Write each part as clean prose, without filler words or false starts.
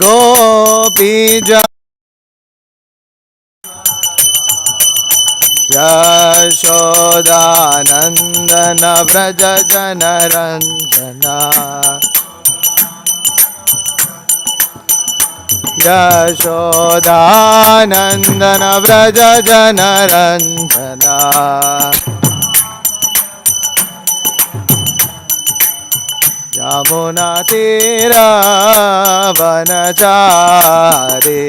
Gopija Yashodanandana Vraja Janaranjana Yashodanandana Vraja Janaranjana Yamuna Tira Vanachari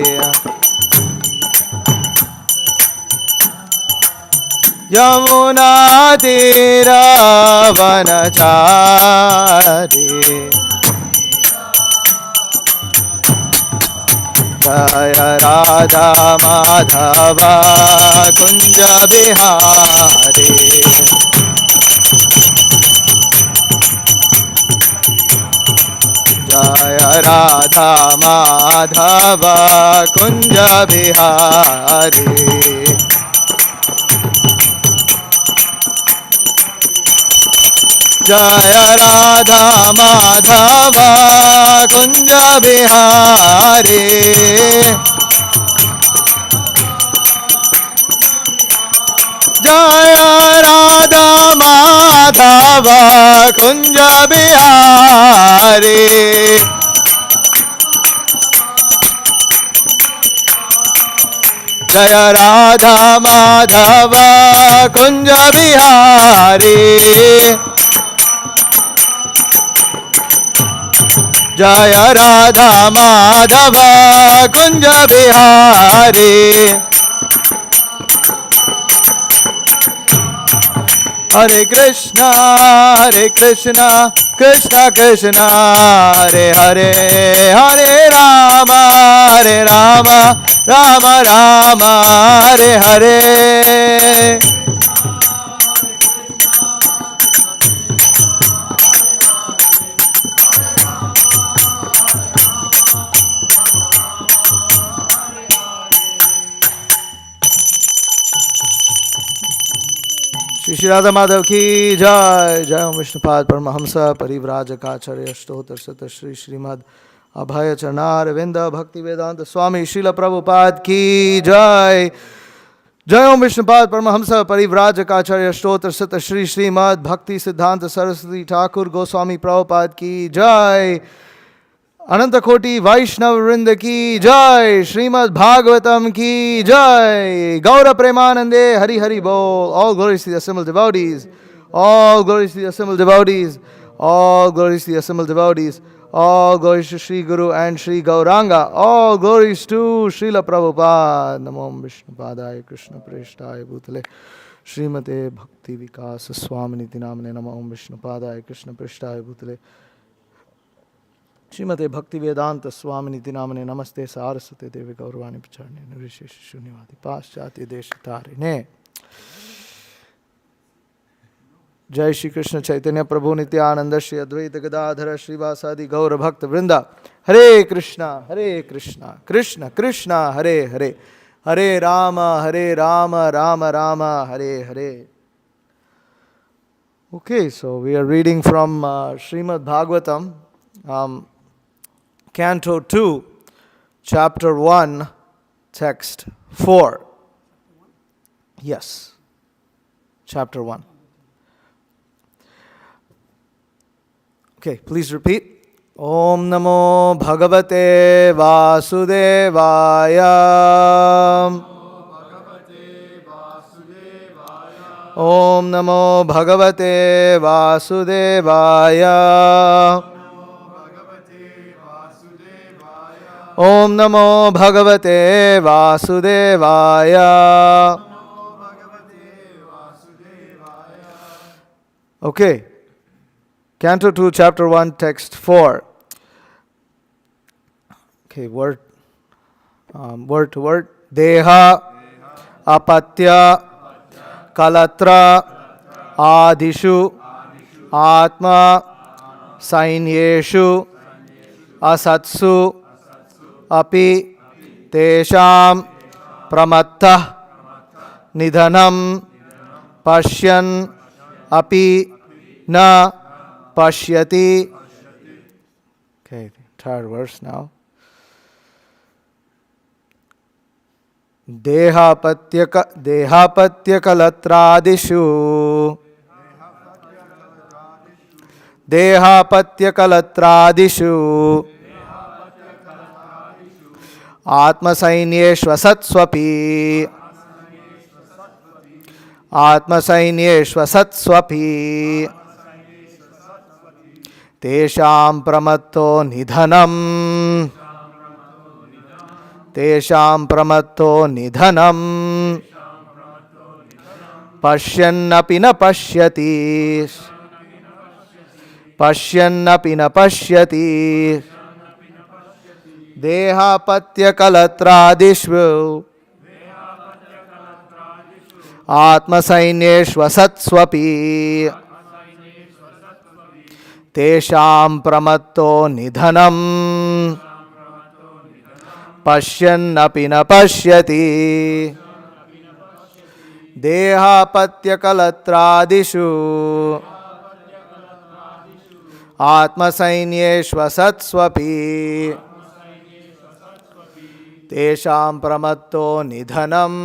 Yamuna Tira Vanachari Jaya Radha Madhava Kunja Bihari Jaya Radha Madhava Kunja Bihari Jaya Radha Madhava Kunja Bihari Jaya Radha Madhava Kunja Bihari Jaya Radha Madhava Kunja Bihari Jaya Radha Madhava Kunja Bihari Hare Krishna Krishna Krishna Hare Hare Hare Rama Rama Rama Hare Hare Shri Radha Madhav ki jai, jai Om Vishnupad Paramahamsa Parivrajakacarya Ashtotar Sata Shri Srimad Abhaya Charnar Vinda Bhakti Vedanta Swami Srila Prabhupada ki jai, jai Om Vishnupad Paramahamsa Parivrajakacarya Ashtotar Sata Shri Srimad Bhakti Siddhanta Saraswati Thakur Goswami Prabhupada ki jai, Ananta Koti Vaishnav Vrinda ki jai, Srimad Bhagavatam ki jai, Gaura Premanande Hari Hari Bol. All glories to the assembled devotees, all glories to the assembled devotees, all glories to the assembled devotees, all glories to Sri Guru and Sri Gauranga, all glories to Srila Prabhupada. Namo Vishnupadaya Krishna Preshthaya Bhutale Srimate Bhakti Vikas Swaminiti Namane Namo Vishnupadaya Krishna Preshthaya Bhutale Srimate Bhakti Vedanta Swaminiti Namane Namaste Saraswate Devi Gaurvani Pacharne Nirvishesh Shunyavadi Paschati Deshatarine. Jai Shri Krishna Chaitanya Prabhu Nityananda Shri Advaita Gadadhara Shri Vasadi Gaura Bhakta Vrinda. Hare Krishna Krishna Krishna Hare Hare, Hare Rama Rama Rama Hare Hare. Okay, so we are reading from Srimad Bhagavatam, Canto 2, Chapter 1, Text 4. Yes, Chapter 1. Okay, please repeat. Om Namo Bhagavate Vasudevaya. Om Namo Bhagavate Vasudevaya. Om Namo Bhagavate Vasudevaya. Okay. Canto 2, Chapter 1, Text 4. Okay, word to word. Deha, apatya, kalatra, adishu, atma, sainyeshu, asatsu, api, tesham, pramattah, nidhanam, pashyan, api, na, pashyati. Okay, entire verse now. देहापत्यकलत्रादिषु देहापत्यकलत्रादिषु आत्मसैन्येष्वसत्स्वपि आत्मसैन्येष्वसत्स्वपि तेषां प्रमत्तो निधनम् तेषां प्रमत्तो निधनम् पश्यन्नपि न पश्यति पश्यन्नपि न पश्यति देहापत्यकलत्रादिषु आत्मसैन्येष्वसत्स्वपि तेषां प्रमत्तो निधनम् पश्यन्नपि न पश्यति देहापत्यकलत्रादिषु आत्मसैन्येष्वसत्स्वपि तेषां प्रमत्तो निधनम्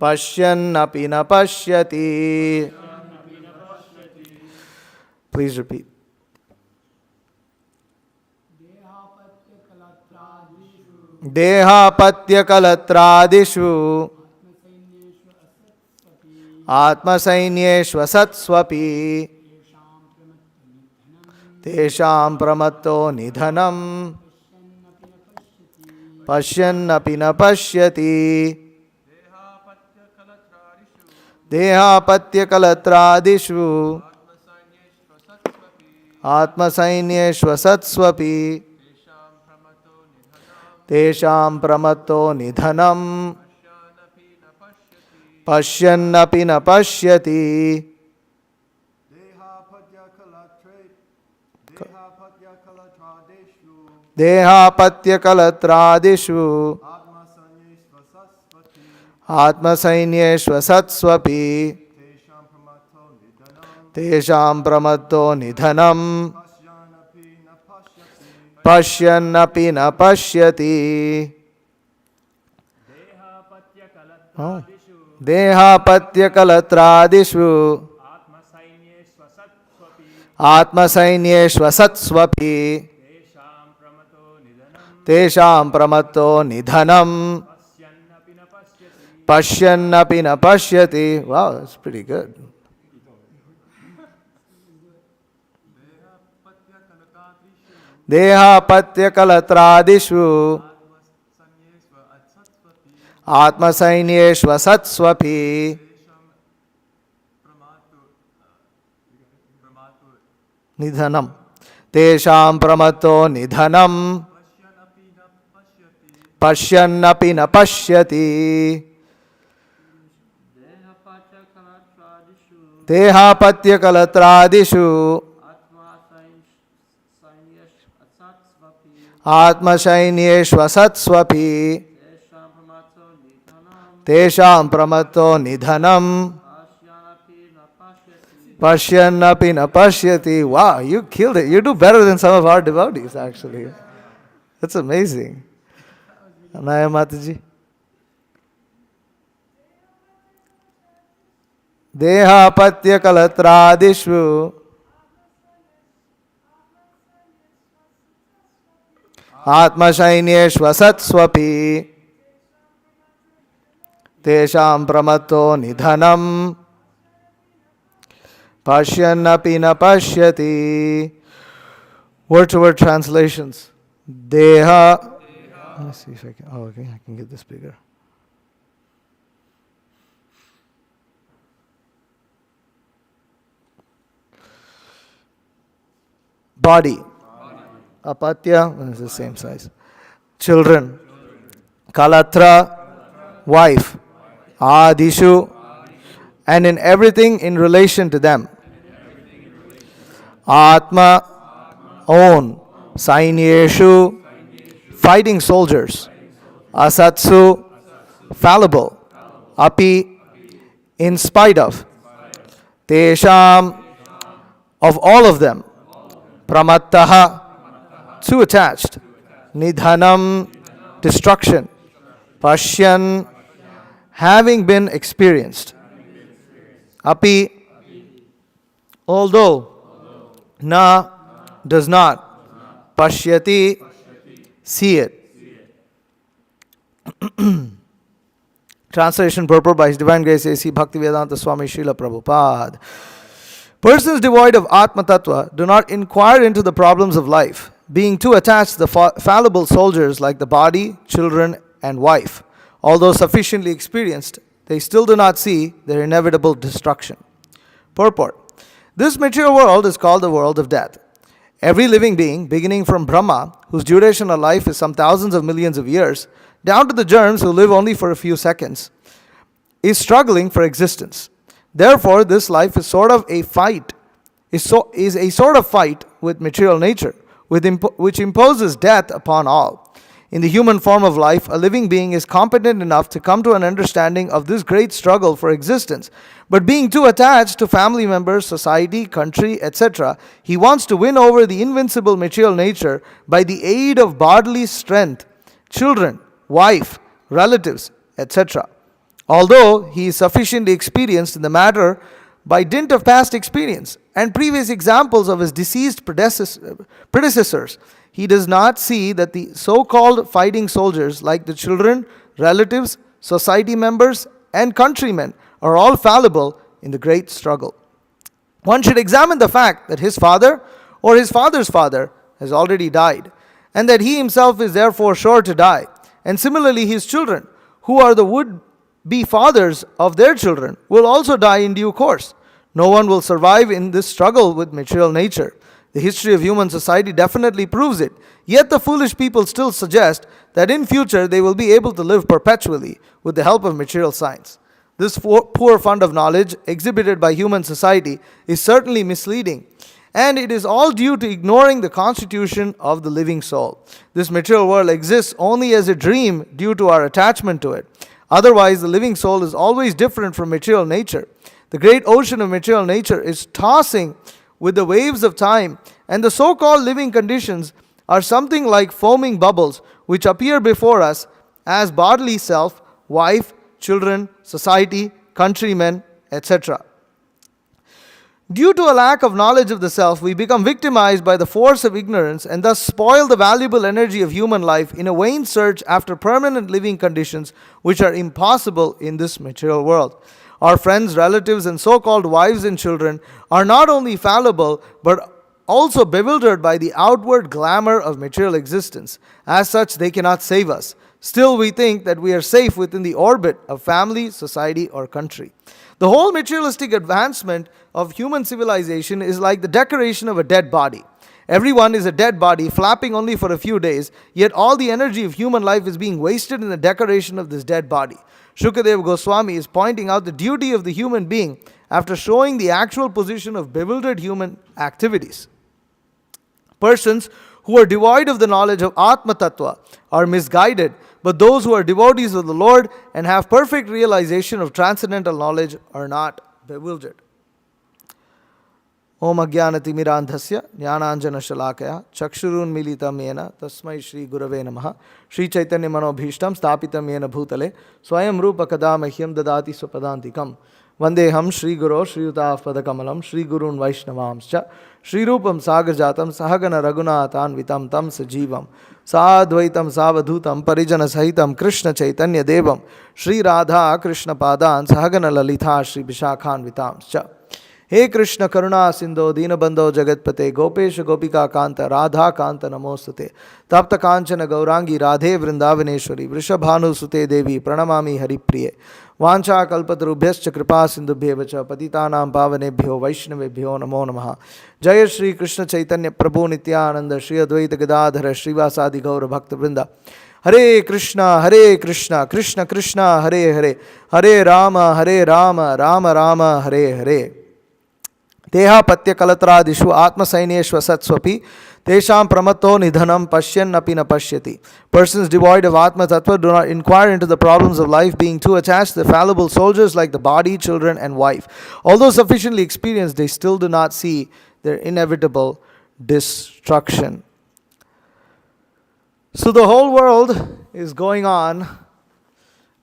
पश्यन्नपि न पश्यति. Please repeat. देहापत्यकलत्रादिषु आत्मसैन्येष्वसत्स्वपि तेषां प्रमत्तो निधनम् पश्यन्नपि न पश्यति देहापत्यकलत्रादिषु आत्मसैन्येष्वसत्स्वपि तेषां प्रमत्तो निधनम् पश्यन्नपि न पश्यति देहापत्यकलत्रादिषु आत्मसैन्येष्वसत्स्वपि तेषां प्रमत्तो निधनम् पश्यन्नपि न पश्यति देहापत्यकलत्रादिषु आत्मसैन्येष्वसत्स्वपि तेषां प्रमत्तो निधनम् पश्यन्नपि न पश्यति. Wow, that's pretty good. देहापत्यकलत्रादिषु आत्मसैन्येष्वसत्स्वपि निधनम् तेषां प्रमत्तो निधनम् पश्यन्नपि न पश्यति देहापत्यकलत्रादिषु आत्मसैन्येष्वसत्स्वपि तेषां प्रमत्तो निधनम् पश्यन्नपि न पश्यति. Wow, you killed it. You do better than some of our devotees, actually. That's amazing. Anaya Mataji. Dehapatyakalatraadishu Atmasainyeshvasatsvapi Tesham Pramato Nidhanam Pashyannapi na pashyati. Word to word translations. Deha. Let me see if I can. Oh, okay, I can get this bigger. Body. Apatya is the same size. Children. Kalatra. Wife. Adishu. And in everything in relation to them. Atma. Own. Sainyeshu. Fighting soldiers. Asatsu. Fallible. Api. In spite of. Tesham. Of all of them. Pramattaha. Too attached. Nidhanam. Destruction. Pashyan, having been experienced. Api, although. Na, does not. Pashyati, see it. Translation purport by His Divine Grace A.C. Bhaktivedanta Swami Srila Prabhupada. Persons devoid of Atma Tattva do not inquire into the problems of life, being too attached to the fallible soldiers like the body, children, and wife. Although sufficiently experienced, they still do not see their inevitable destruction. Purport. This material world is called the world of death. Every living being, beginning from Brahma, whose duration of life is some thousands of millions of years, down to the germs who live only for a few seconds, is struggling for existence. Therefore, this life is sort of a fight, is a sort of fight with material nature, which imposes death upon all. In the human form of life, a living being is competent enough to come to an understanding of this great struggle for existence. But being too attached to family members, society, country, etc., he wants to win over the invincible material nature by the aid of bodily strength, children, wife, relatives, etc. Although he is sufficiently experienced in the matter by dint of past experience and previous examples of his deceased predecessors, he does not see that the so-called fighting soldiers, like the children, relatives, society members, and countrymen, are all fallible in the great struggle. One should examine the fact that his father or his father's father has already died, and that he himself is therefore sure to die. And similarly, his children, who are the would-be fathers of their children, will also die in due course. No one will survive in this struggle with material nature. The history of human society definitely proves it. Yet the foolish people still suggest that in future they will be able to live perpetually with the help of material science. This poor fund of knowledge exhibited by human society is certainly misleading, and it is all due to ignoring the constitution of the living soul. This material world exists only as a dream due to our attachment to it. Otherwise, the living soul is always different from material nature. The great ocean of material nature is tossing with the waves of time, and the so-called living conditions are something like foaming bubbles which appear before us as bodily self, wife, children, society, countrymen, etc. Due to a lack of knowledge of the self, we become victimized by the force of ignorance and thus spoil the valuable energy of human life in a vain search after permanent living conditions which are impossible in this material world. Our friends, relatives, and so-called wives and children are not only fallible but also bewildered by the outward glamour of material existence. As such, they cannot save us. Still, we think that we are safe within the orbit of family, society, or country. The whole materialistic advancement of human civilization is like the decoration of a dead body. Everyone is a dead body, flapping only for a few days, yet all the energy of human life is being wasted in the decoration of this dead body. Shukadeva Goswami is pointing out the duty of the human being after showing the actual position of bewildered human activities. Persons who are devoid of the knowledge of Atma Tattva are misguided, but those who are devotees of the Lord and have perfect realization of transcendental knowledge are not bewildered. Om Agyanati Mirandhasya Jnananjana Shalakaya Chakshurun Militam Yena Tasmai Shri Gurave Namaha Shri Chaitanya Manobhishtam Stapitam Yena Bhutale Swayam Rupa Kadamahyam Dadati Swapadantikam Vandeham Shri Guru Shri Utaf Padakamalam Shri Gurun Vaishnavamscha Shri Rupam Sagarjatam Sahagana Raghunathan Vitam Tam Sajivam Sadvaitam Savadhutam Parijana Sahitam Krishna Chaitanya Devam Shri Radha Krishna Padan Sahagana Lalitha Shri Vishakhan Vitamscha He Krishna Karuna Sindho Dinabandho Jagatpate Gopesha Gopika Kanta Radha Kanta Namostate Tapta Kanchana Gaurangi Radhe Vrindavaneshwari Vrishabhanu Sute Devi Pranamami Haripriye Vancha Kalpatarubhyascha Kripa Sindhubhyevacha Patitanam Pavanebhyo Vaishnavebhyo Namo Namaha Jaya Shri Krishna Chaitanya Prabhu Nityananda Shri Advaita Gadadhara Srivasadi Gaura Bhakta Vrinda Hare Krishna, Krishna Krishna, Hare Hare Hare Rama, Rama Rama, Hare Hare Teha Patya Kalatradishu Atma Saineshwa Satswapi Tesham Pramato Nidhanam Pashyan Napina Pashyati. Persons devoid of Atma Tattva do not inquire into the problems of life, being too attached to the fallible soldiers like the body, children, and wife. Although sufficiently experienced, they still do not see their inevitable destruction. So the whole world is going on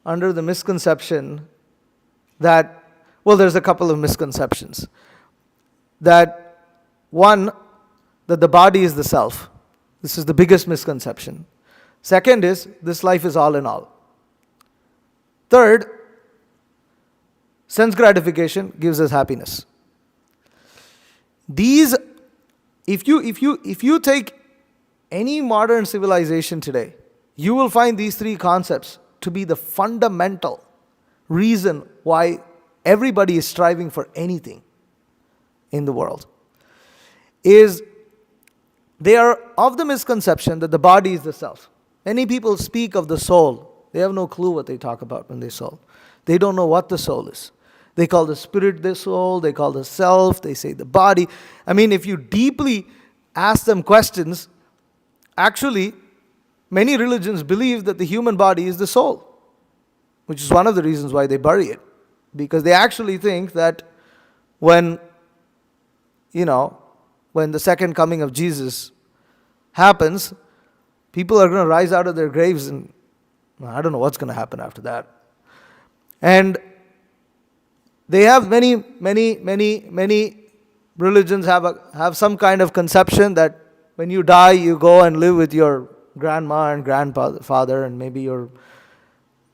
under the misconception that, well, there's a couple of misconceptions. That one, that the body is the self. This is the biggest misconception. Second is, this life is all in all. Third, sense gratification gives us happiness. These, if you take any modern civilization today, you will find these three concepts to be the fundamental reason why everybody is striving for anything in the world. Is they are of the misconception that the body is the self. Many people speak of the soul. They have no clue what they talk about when they soul. They don't know what the soul is. They call the spirit the soul, they call the self, they say the body. I mean, if you deeply ask them questions, actually, many religions believe that the human body is the soul, which is one of the reasons why they bury it. Because they actually think that when the second coming of Jesus happens, people are going to rise out of their graves and I don't know what's going to happen after that. And they have many religions have some kind of conception that when you die, you go and live with your grandma and grandfather and maybe your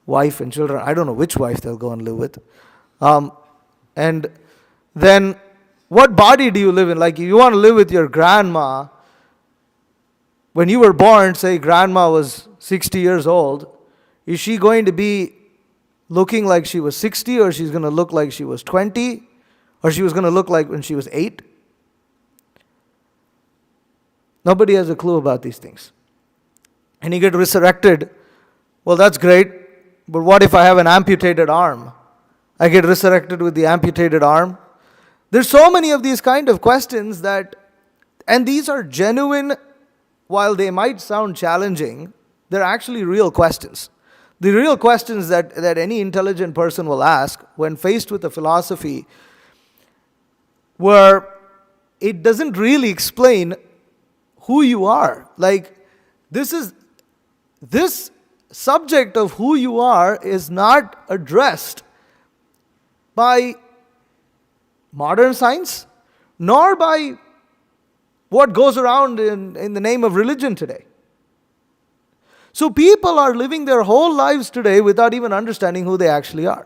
wife and children. I don't know which wife they'll go and live with. And then what body do you live in? Like if you want to live with your grandma, when you were born, say grandma was 60 years old, is she going to be looking like she was 60, or she's going to look like she was 20, or she was going to look like when she was 8? Nobody has a clue about these things. And you get resurrected. Well, that's great, but what if I have an amputated arm? I get resurrected with the amputated arm. There's so many of these kind of questions and these are genuine, while they might sound challenging, they're actually real questions. The real questions that any intelligent person will ask when faced with a philosophy where it doesn't really explain who you are. Like, this subject of who you are is not addressed by modern science, nor by what goes around in the name of religion today. So people are living their whole lives today without even understanding who they actually are.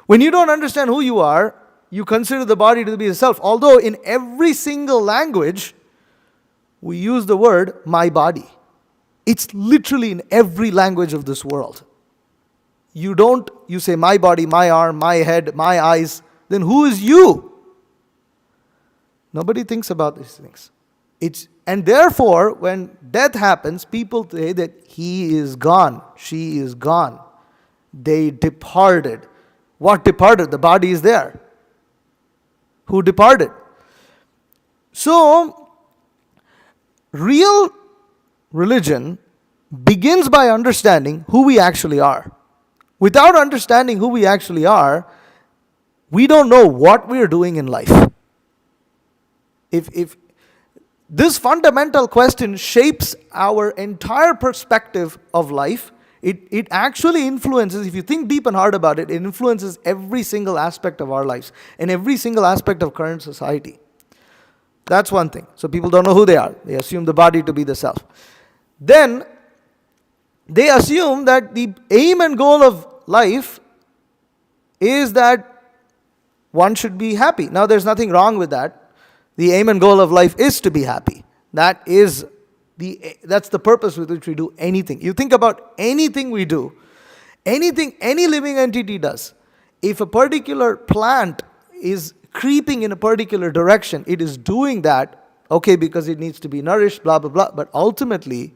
When you don't understand who you are, you consider the body to be the self. Although in every single language, we use the word my body. It's literally in every language of this world. You say my body, my arm, my head, my eyes. Then who is you? Nobody thinks about these things. And therefore, when death happens, people say that he is gone, she is gone. They departed. What departed? The body is there. Who departed? So, real religion begins by understanding who we actually are. Without understanding who we actually are, we don't know what we are doing in life. If this fundamental question shapes our entire perspective of life, it actually influences, if you think deep and hard about it, it influences every single aspect of our lives and every single aspect of current society. That's one thing. So people don't know who they are. They assume the body to be the self. Then they assume that the aim and goal of life is that one should be happy. Now there's nothing wrong with that. The aim and goal of life is to be happy. That's the purpose with which we do anything. You think about anything we do, anything any living entity does. If a particular plant is creeping in a particular direction, it is doing that, okay, because it needs to be nourished, blah, blah, blah. But ultimately,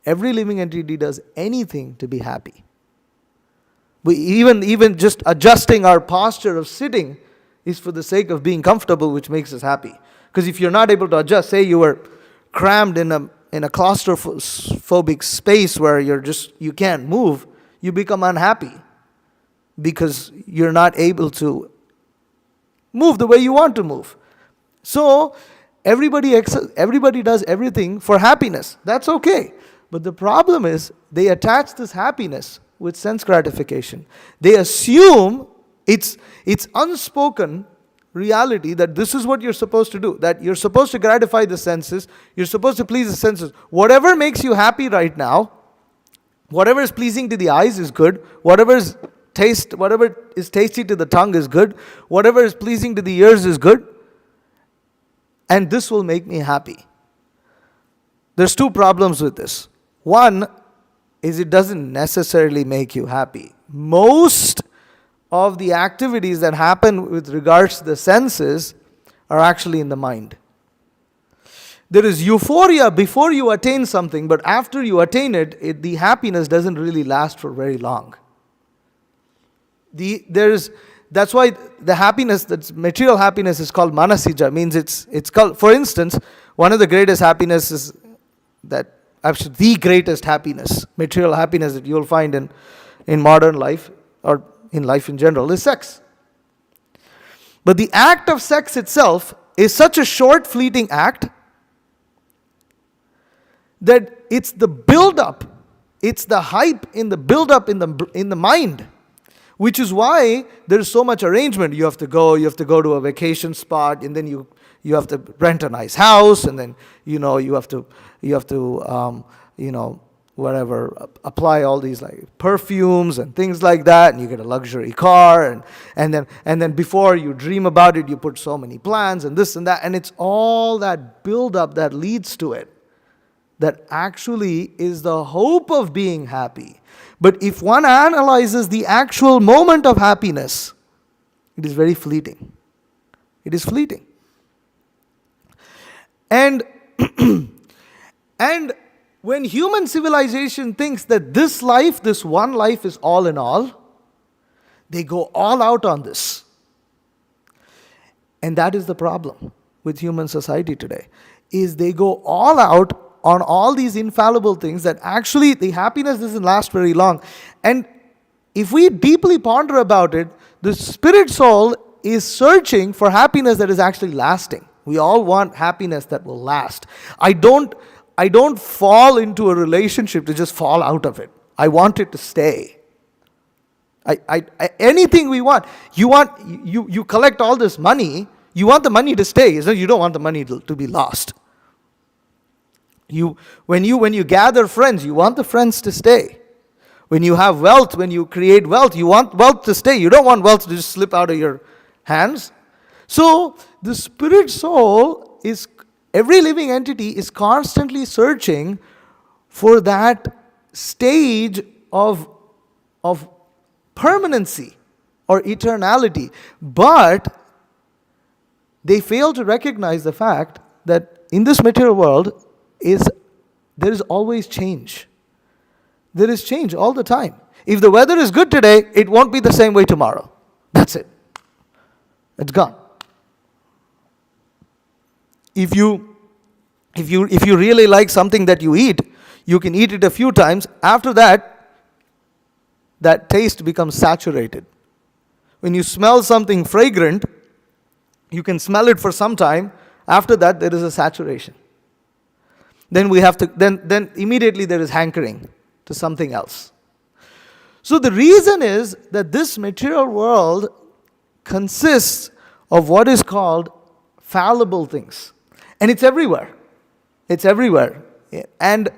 every living entity does anything to be happy. We even just adjusting our posture of sitting is for the sake of being comfortable, which makes us happy. Because if you're not able to adjust, say you were crammed in a claustrophobic space where you can't move, you become unhappy because you're not able to move the way you want to move. So everybody does everything for happiness. That's okay. But the problem is they attach this happiness with sense gratification. They assume it's unspoken reality that this is what you're supposed to do, that you're supposed to gratify the senses, you're supposed to please the senses. Whatever makes you happy right now, whatever is pleasing to the eyes is good, whatever is tasty to the tongue is good, whatever is pleasing to the ears is good, and this will make me happy. There's two problems with this. One is it doesn't necessarily make you happy. Most of the activities that happen with regards to the senses are actually in the mind. There is euphoria before you attain something, but after you attain it, the happiness doesn't really last for very long. That's why the happiness, that's material happiness, is called manasija. Means it's called, for instance, one of the greatest happinesses that actually the greatest happiness, material happiness that you'll find in modern life or in life in general is sex. But the act of sex itself is such a short, fleeting act that it's the build-up, it's the hype in the build-up in the mind, which is why there's so much arrangement. You have to go to a vacation spot, and then you have to rent a nice house, and then you have to whatever, apply all these like perfumes and things like that, and you get a luxury car, and then before you dream about it, you put so many plans and this and that, and it's all that build up that leads to it that actually is the hope of being happy. But if one analyzes the actual moment of happiness, it is very fleeting. It is fleeting. And when human civilization thinks that this life, this one life, is all in all, they go all out on this. And that is the problem with human society today, is they go all out on all these infallible things that actually the happiness doesn't last very long. And if we deeply ponder about it, the spirit soul is searching for happiness that is actually lasting. We all want happiness that will last. I don't fall into a relationship to just fall out of it. I want it to stay. Anything we want. You collect all this money, you want the money to stay. You don't want the money to be lost. When you gather friends, you want the friends to stay. When you have wealth, when you create wealth, you want wealth to stay. You don't want wealth to just slip out of your hands. So the spirit soul is, every living entity is constantly searching for that stage of permanency or eternality. But they fail to recognize the fact that in this material world there is always change. There is change all the time. If the weather is good today, it won't be the same way tomorrow. That's it. It's gone. If you really like something that you eat, you can eat it a few times. After that, that taste becomes saturated. When you smell something fragrant, you can smell it for some time. After that, there is a saturation. Then then immediately there is hankering to something else. So the reason is that this material world consists of what is called fallible things. And it's everywhere. It's everywhere. And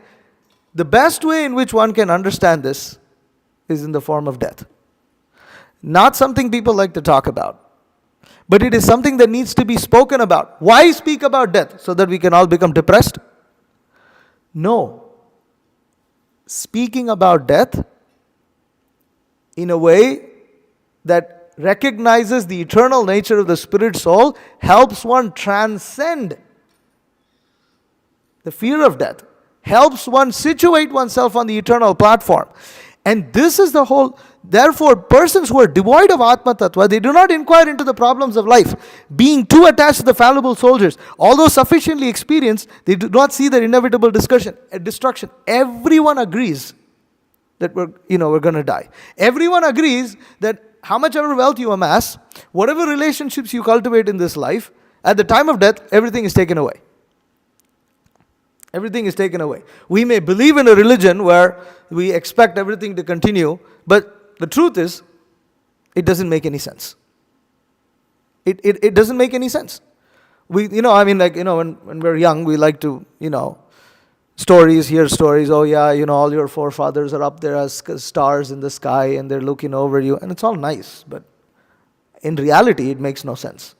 the best way in which one can understand this is in the form of death. Not something people like to talk about, but it is something that needs to be spoken about. Why speak about death? So that we can all become depressed? No. Speaking about death in a way that recognizes the eternal nature of the spirit soul helps one transcend the fear of death, helps one situate oneself on the eternal platform. And this is the whole, therefore, persons who are devoid of Atma Tattva, they do not inquire into the problems of life. Being too attached to the fallible soldiers, although sufficiently experienced, they do not see their inevitable destruction. Everyone agrees that we're going to die. Everyone agrees that how much ever wealth you amass, whatever relationships you cultivate in this life, at the time of death, everything is taken away. Everything is taken away. We may believe in a religion where we expect everything to continue, but the truth is, it doesn't make any sense. It doesn't make any sense. When we're young, we like to, hear stories. Oh yeah, all your forefathers are up there as stars in the sky and they're looking over you. And it's all nice, but in reality, it makes no sense.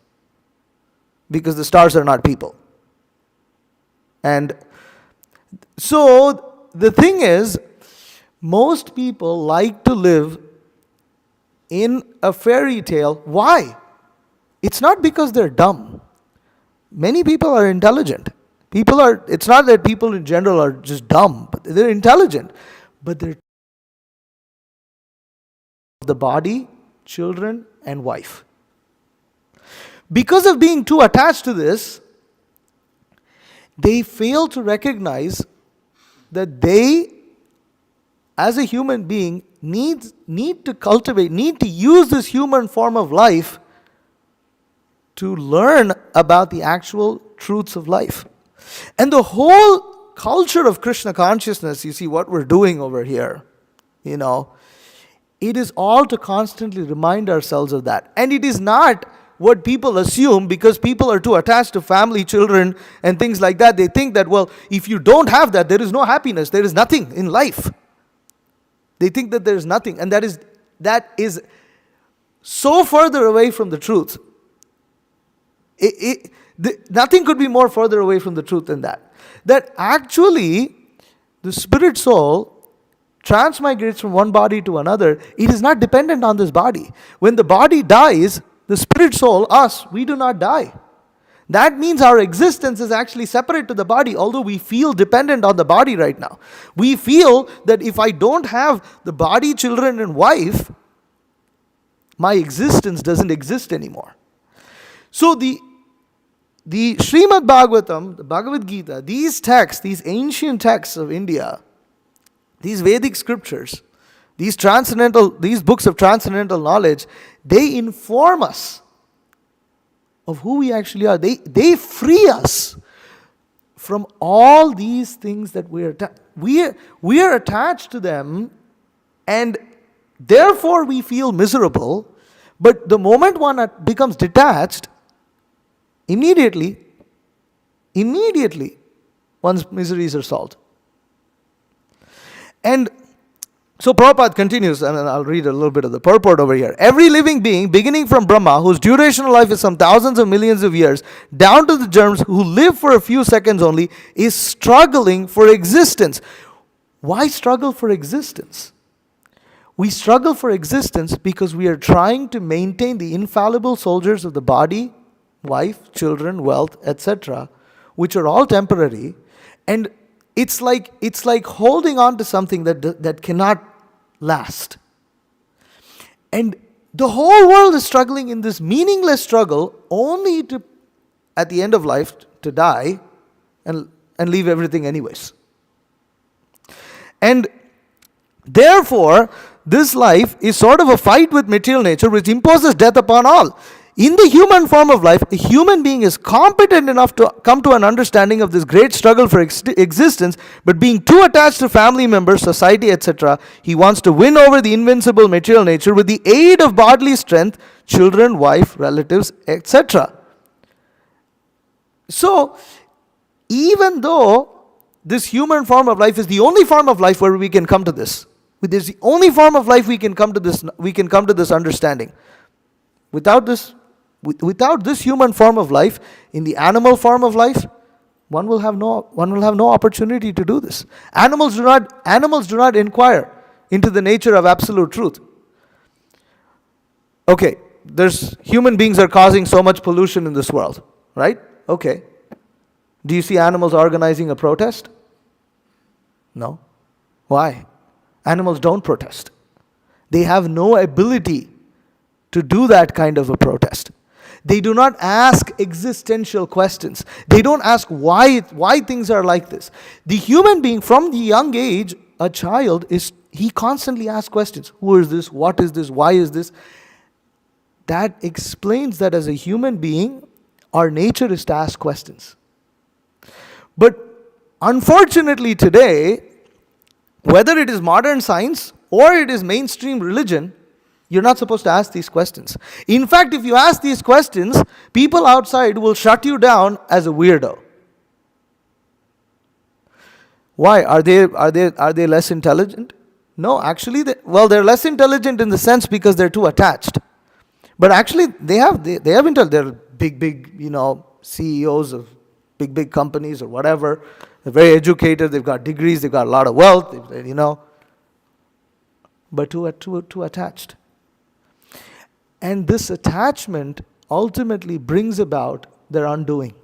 Because the stars are not people. And so the thing is, most people like to live in a fairy tale. Why? It's not because they're dumb. Many people are intelligent. It's not that people in general are just dumb, but they're intelligent. But they're the body, children, and wife. Because of being too attached to this, they fail to recognize that they, as a human being, need to use this human form of life to learn about the actual truths of life. And the whole culture of Krishna consciousness, you see what we're doing over here, it is all to constantly remind ourselves of that. And it is not what people assume, because people are too attached to family, children, and things like that. They think that, well, if you don't have that, there is no happiness, there is nothing in life. They think that there is nothing, and that is so further away from the truth. Nothing could be more further away from the truth than that. That actually, the spirit soul transmigrates from one body to another. It is not dependent on this body. When the body dies, the spirit soul, us, we do not die. That means our existence is actually separate to the body, although we feel dependent on the body right now. We feel that if I don't have the body, children, and wife, my existence doesn't exist anymore. So the Srimad Bhagavatam, the Bhagavad Gita, these texts, these ancient texts of India, these Vedic scriptures, these books of transcendental knowledge, they inform us of who we actually are. They free us from all these things that we are attached to them, and therefore we feel miserable. But the moment one becomes detached, immediately one's miseries are solved. And so Prabhupada continues, and I'll read a little bit of the purport over here. Every living being, beginning from Brahma, whose duration of life is some thousands of millions of years, down to the germs who live for a few seconds only, is struggling for existence. Why struggle for existence? We struggle for existence because we are trying to maintain the infallible soldiers of the body, wife, children, wealth, etc., which are all temporary, and it's like holding on to something that cannot last. And the whole world is struggling in this meaningless struggle, only to, at the end of life, to die and leave everything anyways. And therefore, this life is sort of a fight with material nature, which imposes death upon all. In the human form of life, a human being is competent enough to come to an understanding of this great struggle for existence, but being too attached to family members, society, etc., he wants to win over the invincible material nature with the aid of bodily strength, children, wife, relatives, etc. So, even though this human form of life is the only form of life where we can come to this, it is the only form of life we can come to this understanding. Without this human form of life, in the animal form of life, one will have no opportunity to do this. Animals do not inquire into the nature of absolute truth. Okay, human beings are causing so much pollution in this world, right? Okay. Do you see animals organizing a protest? No. Why? Animals don't protest. They have no ability to do that kind of a protest. They do not ask existential questions. They don't ask why things are like this. The human being, from the young age, a child, he constantly asks questions. Who is this? What is this? Why is this? That explains that as a human being, our nature is to ask questions. But Unfortunately today, whether it is modern science or it is mainstream religion, you're not supposed to ask these questions. In fact, if you ask these questions, people outside will shut you down as a weirdo. Why? Are they less intelligent? No, actually, they're less intelligent in the sense because they're too attached. But actually, they have intel. They're big, CEOs of big companies or whatever. They're very educated. They've got degrees. They've got a lot of wealth. But too attached. And this attachment ultimately brings about their undoing.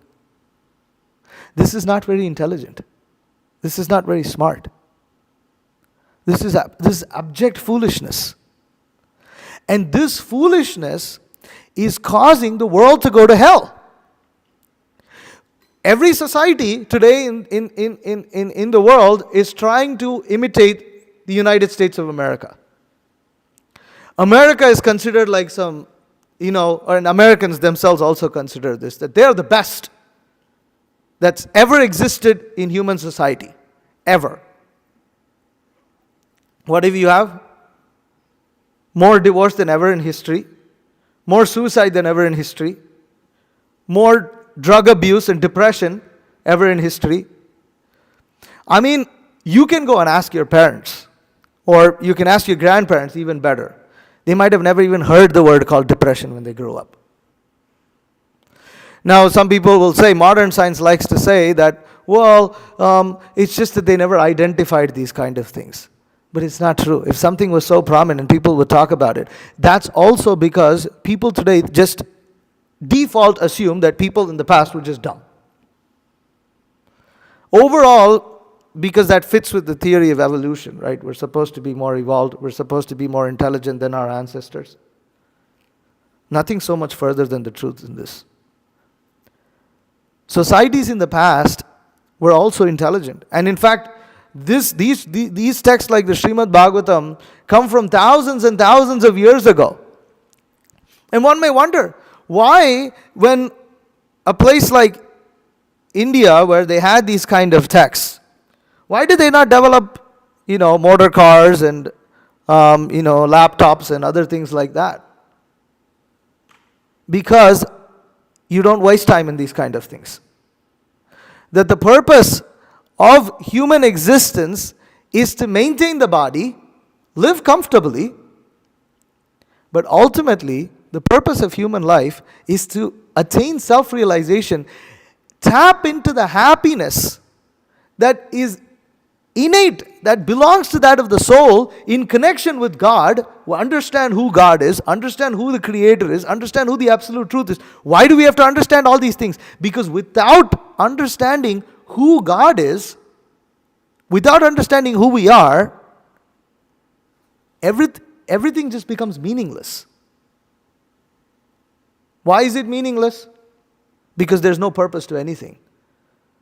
This is not very intelligent. This is not very smart. This is abject foolishness. And this foolishness is causing the world to go to hell. Every society today in the world is trying to imitate the United States of America. America is considered like some, and Americans themselves also consider this, that they're the best that's ever existed in human society. Ever. What do you have? More divorce than ever in history. More suicide than ever in history. More drug abuse and depression ever in history. I mean, you can go and ask your parents, or you can ask your grandparents even better. They might have never even heard the word called depression when they grew up. Now, some people will say, modern science likes to say that, it's just that they never identified these kind of things. But it's not true. If something was so prominent, people would talk about it. That's also because people today just default assume that people in the past were just dumb. Overall, because that fits with the theory of evolution, right? We're supposed to be more evolved. We're supposed to be more intelligent than our ancestors. Nothing so much further than the truth in this. Societies in the past were also intelligent. And in fact, these texts like the Srimad Bhagavatam come from thousands and thousands of years ago. And one may wonder, why when a place like India, where they had these kind of texts, why did they not develop, motor cars and, laptops and other things like that? Because you don't waste time in these kind of things. That the purpose of human existence is to maintain the body, live comfortably, but ultimately, the purpose of human life is to attain self-realization, tap into the happiness that is innate, that belongs to that of the soul in connection with God, understand who God is, understand who the Creator is, understand who the absolute truth is. Why do we have to understand all these things? Because without understanding who God is, without understanding who we are, everything just becomes meaningless. Why is it meaningless? Because there's no purpose to anything.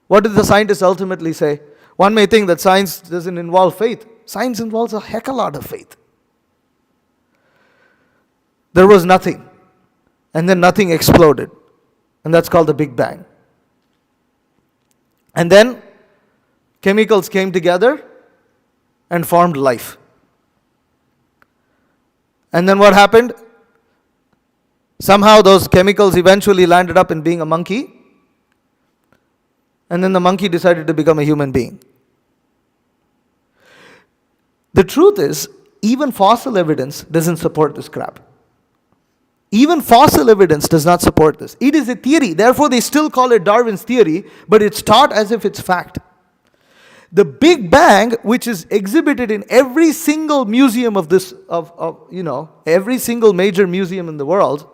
What did the scientists ultimately say? One may think that science doesn't involve faith. Science involves a heck of a lot of faith. There was nothing, and then nothing exploded, and that's called the Big Bang. And then chemicals came together and formed life. And then what happened? Somehow those chemicals eventually landed up in being a monkey. And then the monkey decided to become a human being. The truth is, even fossil evidence doesn't support this crap. Even fossil evidence does not support this. It is a theory. Therefore, they still call it Darwin's theory, but it's taught as if it's fact. The Big Bang, which is exhibited in every single museum every single major museum in the world,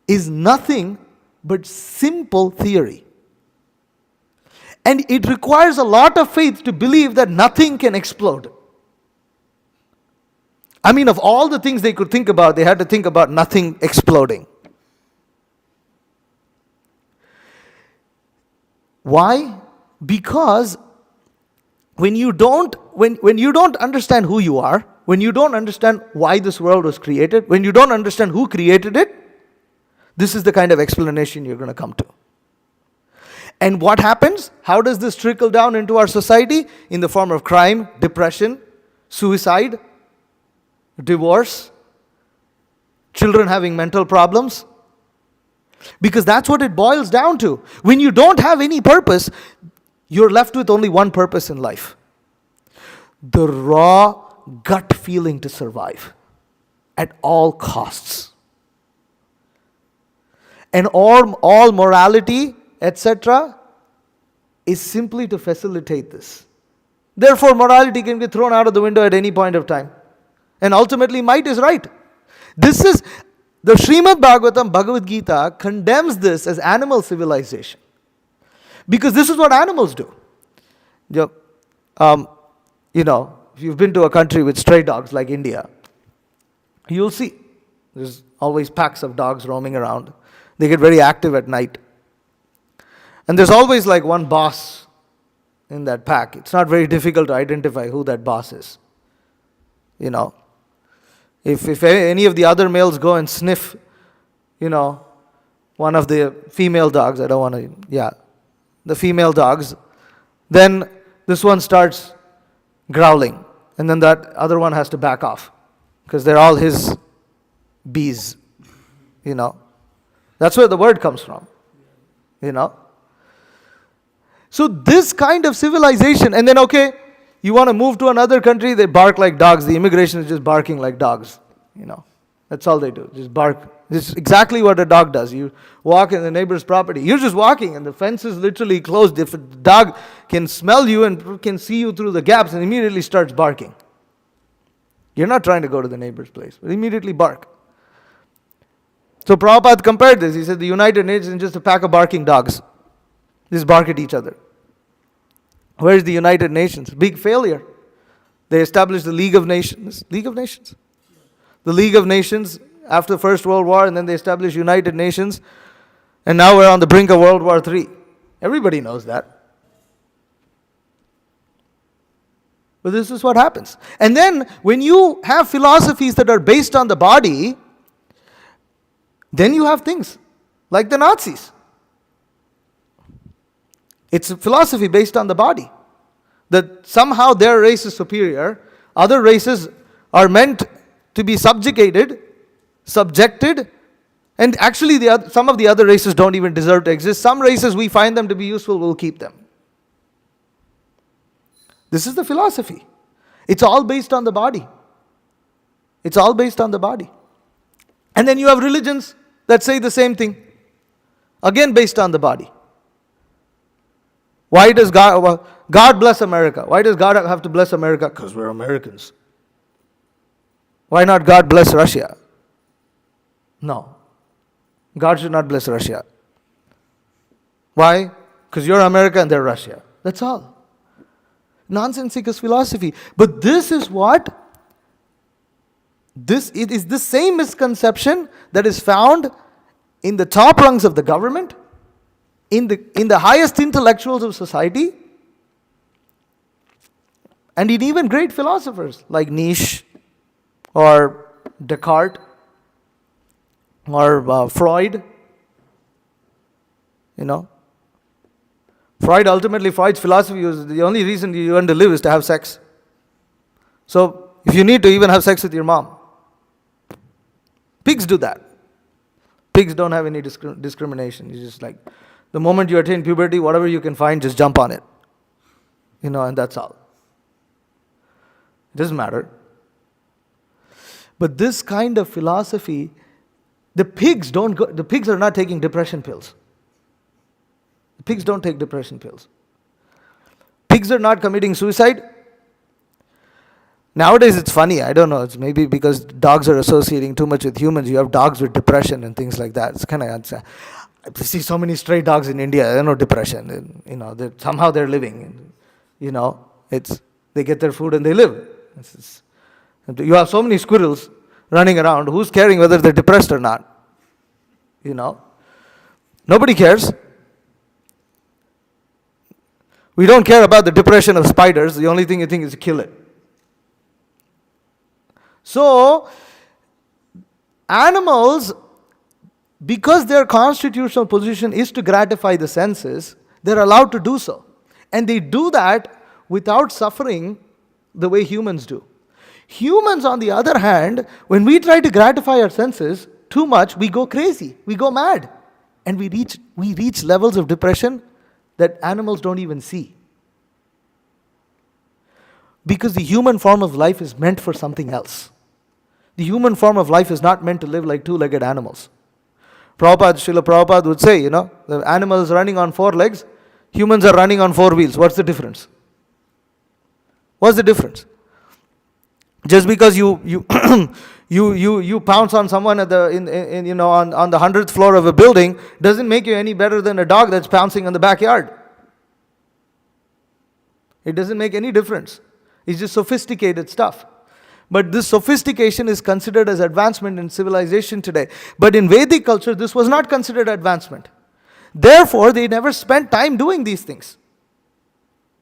is nothing but simple theory. And it requires a lot of faith to believe that nothing can explode. I mean, of all the things they could think about, they had to think about nothing exploding. Why? Because when you don't understand who you are, when you don't understand why this world was created, when you don't understand who created it, this is the kind of explanation you're going to come to. And what happens? How does this trickle down into our society? In the form of crime, depression, suicide, divorce, children having mental problems. Because that's what it boils down to. When you don't have any purpose, you're left with only one purpose in life: the raw gut feeling to survive at all costs. And all morality, etc., is simply to facilitate this. Therefore, morality can be thrown out of the window at any point of time. And ultimately, might is right. This is, the Srimad Bhagavatam, Bhagavad Gita, condemns this as animal civilization. Because this is what animals do. If you've been to a country with stray dogs like India, you'll see there's always packs of dogs roaming around. They get very active at night. And there's always like one boss in that pack. It's not very difficult to identify who that boss is. If any of the other males go and sniff, one of the female dogs, the female dogs, then this one starts growling. And then that other one has to back off because they're all his bees, That's where the word comes from, So this kind of civilization, and then you want to move to another country, they bark like dogs. The immigration is just barking like dogs, That's all they do, just bark. This is exactly what a dog does. You walk in the neighbor's property. You're just walking and the fence is literally closed. If a dog can smell you and can see you through the gaps and immediately starts barking. You're not trying to go to the neighbor's place, but immediately bark. So Prabhupada compared this. He said the United Nations is just a pack of barking dogs. Just bark at each other. Where is the United Nations? Big failure. They established the League of Nations. League of Nations? The League of Nations after the First World War, and then they established United Nations. And now we're on the brink of World War III. Everybody knows that. But this is what happens. And then when you have philosophies that are based on the body, then you have things like the Nazis. It's a philosophy based on the body. That somehow their race is superior. Other races are meant to be subjected. And actually some of the other races don't even deserve to exist. Some races, we find them to be useful, we'll keep them. This is the philosophy. It's all based on the body. It's all based on the body. And then you have religions that say the same thing. Again based on the body. Why does God bless America? Why does God have to bless America? Because we're Americans. Why not God bless Russia? No. God should not bless Russia. Why? Because you're America and they're Russia. That's all. Nonsensical philosophy. But this is what? It is the same misconception that is found in the top rungs of the government, in the highest intellectuals of society, and in even great philosophers like Nietzsche or Descartes or Freud. Freud's philosophy was the only reason you want to live is to have sex. So if you need to even have sex with your mom. Pigs do that. Pigs don't have any discrimination. You just the moment you attain puberty, whatever you can find, just jump on it. And that's all. It doesn't matter. But this kind of philosophy, the pigs are not taking depression pills. The pigs don't take depression pills. Pigs are not committing suicide. Nowadays it's funny, I don't know, it's maybe because dogs are associating too much with humans. You have dogs with depression and things like that. It's kind of, I see so many stray dogs in India, they have no depression. Somehow they're living. They get their food and they live. You have so many squirrels running around. Who's caring whether they're depressed or not? Nobody cares. We don't care about the depression of spiders. The only thing you think is to kill it. So, animals, because their constitutional position is to gratify the senses, They're allowed to do so. And they do that without suffering the way humans do. Humans, on the other hand, when we try to gratify our senses too much, we go crazy, we go mad, and we reach levels of depression that animals don't even see. Because the human form of life is meant for something else. The human form of life is not meant to live like two-legged animals. Srila Prabhupada would say, the animal is running on 4 legs, humans are running on 4 wheels. What's the difference? What's the difference? Just because you pounce on someone at the on the 100th floor of a building doesn't make you any better than a dog that's pouncing in the backyard. It doesn't make any difference. It's just sophisticated stuff. But this sophistication is considered as advancement in civilization today. But in Vedic culture, this was not considered advancement. Therefore, they never spent time doing these things.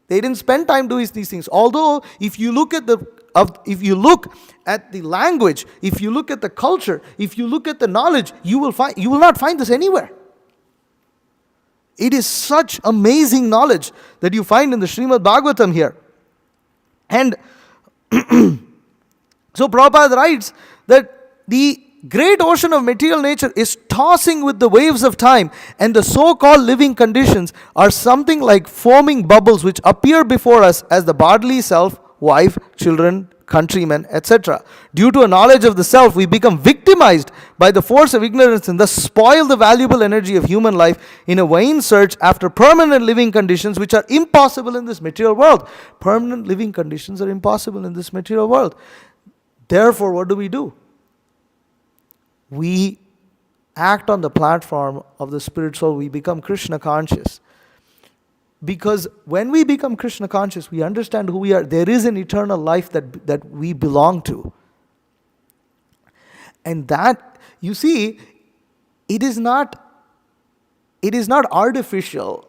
They didn't spend time doing these things. Although, if you look at the language, if you look at the culture, if you look at the knowledge, you will not find this anywhere. It is such amazing knowledge that you find in the Srimad Bhagavatam here. And so Prabhupada writes that the great ocean of material nature is tossing with the waves of time, and the so-called living conditions are something like foaming bubbles which appear before us as the bodily self, wife, children, countrymen, etc. Due to a knowledge of the self, we become victimized by the force of ignorance and thus spoil the valuable energy of human life in a vain search after permanent living conditions which are impossible in this material world. Permanent living conditions are impossible in this material world. Therefore, what do? We act on the platform of the spirit soul. We become Krishna conscious. Because when we become Krishna conscious, we understand who we are. There is an eternal life that we belong to. And that, you see, it is not artificial.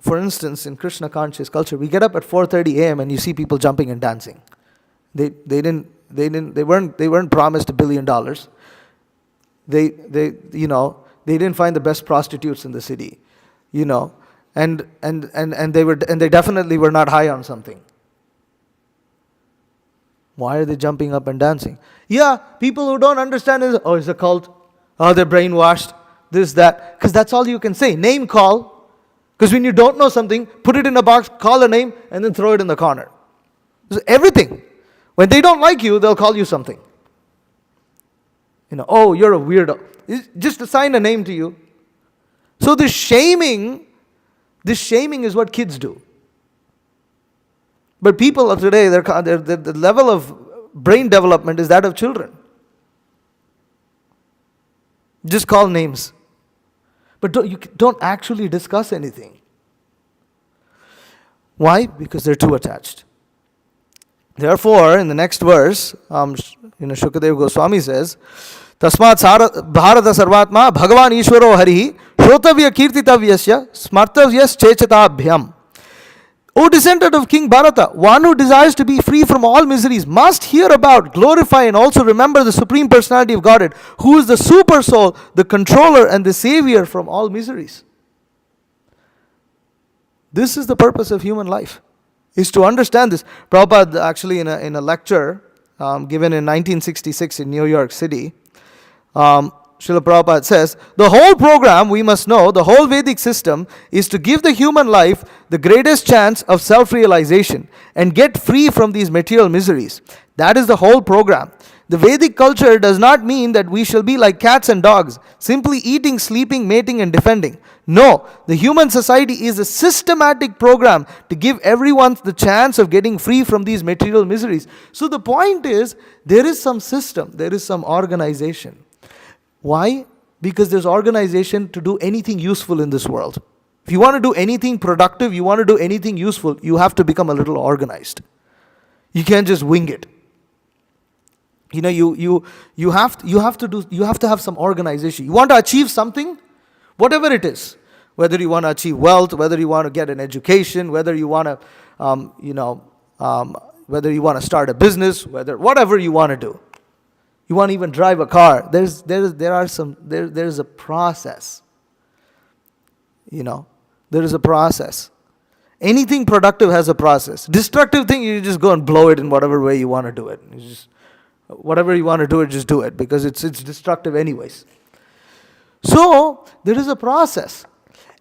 For instance, in Krishna conscious culture, we get up at 4:30 a.m. and you see people jumping and dancing. They weren't promised $1 billion. They didn't find the best prostitutes in the city, and they definitely were not high on something. Why are they jumping up and dancing? Yeah, people who don't understand it's a cult. Oh, they're brainwashed. This, that. Because that's all you can say. Name call. Because when you don't know something, put it in a box, call a name, and then throw it in the corner. So everything. When they don't like you, they'll call you something. Oh, you're a weirdo. Just assign a name to you. So this shaming is what kids do. But people of today, the level of brain development is that of children. Just call names. But you don't actually discuss anything. Why? Because they're too attached. Therefore, in the next verse, Shukadeva Goswami says, Tasmat Bharata Sarvatma Bhagavan Ishwaro Harihi Shrotavya Kirtitavyasya Smartavyas Chechatabhyam. O descendant of King Bharata, one who desires to be free from all miseries must hear about, glorify, and also remember the Supreme Personality of Godhead, who is the Super Soul, the controller, and the savior from all miseries. This is the purpose of human life, is to understand this. Prabhupada actually in a lecture given in 1966 in New York City, Srila Prabhupada says, the whole program, we must know, the whole Vedic system is to give the human life the greatest chance of self-realization and get free from these material miseries. That is the whole program. The Vedic culture does not mean that we shall be like cats and dogs, simply eating, sleeping, mating, and defending. No, the human society is a systematic program to give everyone the chance of getting free from these material miseries. So the point is, there is some system, there is some organization. Why? Because there's organization to do anything useful in this world. If you want to do anything productive, you want to do anything useful, you have to become a little organized. You can't just wing it. You have to have some organization. You want to achieve something, whatever it is, whether you want to achieve wealth, whether you want to get an education, whether you want to, whether you want to start a business, whatever you want to do. You want to even drive a car. There's a process. There is a process. Anything productive has a process. Destructive thing, you just go and blow it in whatever way you want to do it. Whatever you want to do it, just do it, because it's destructive anyways. So there is a process.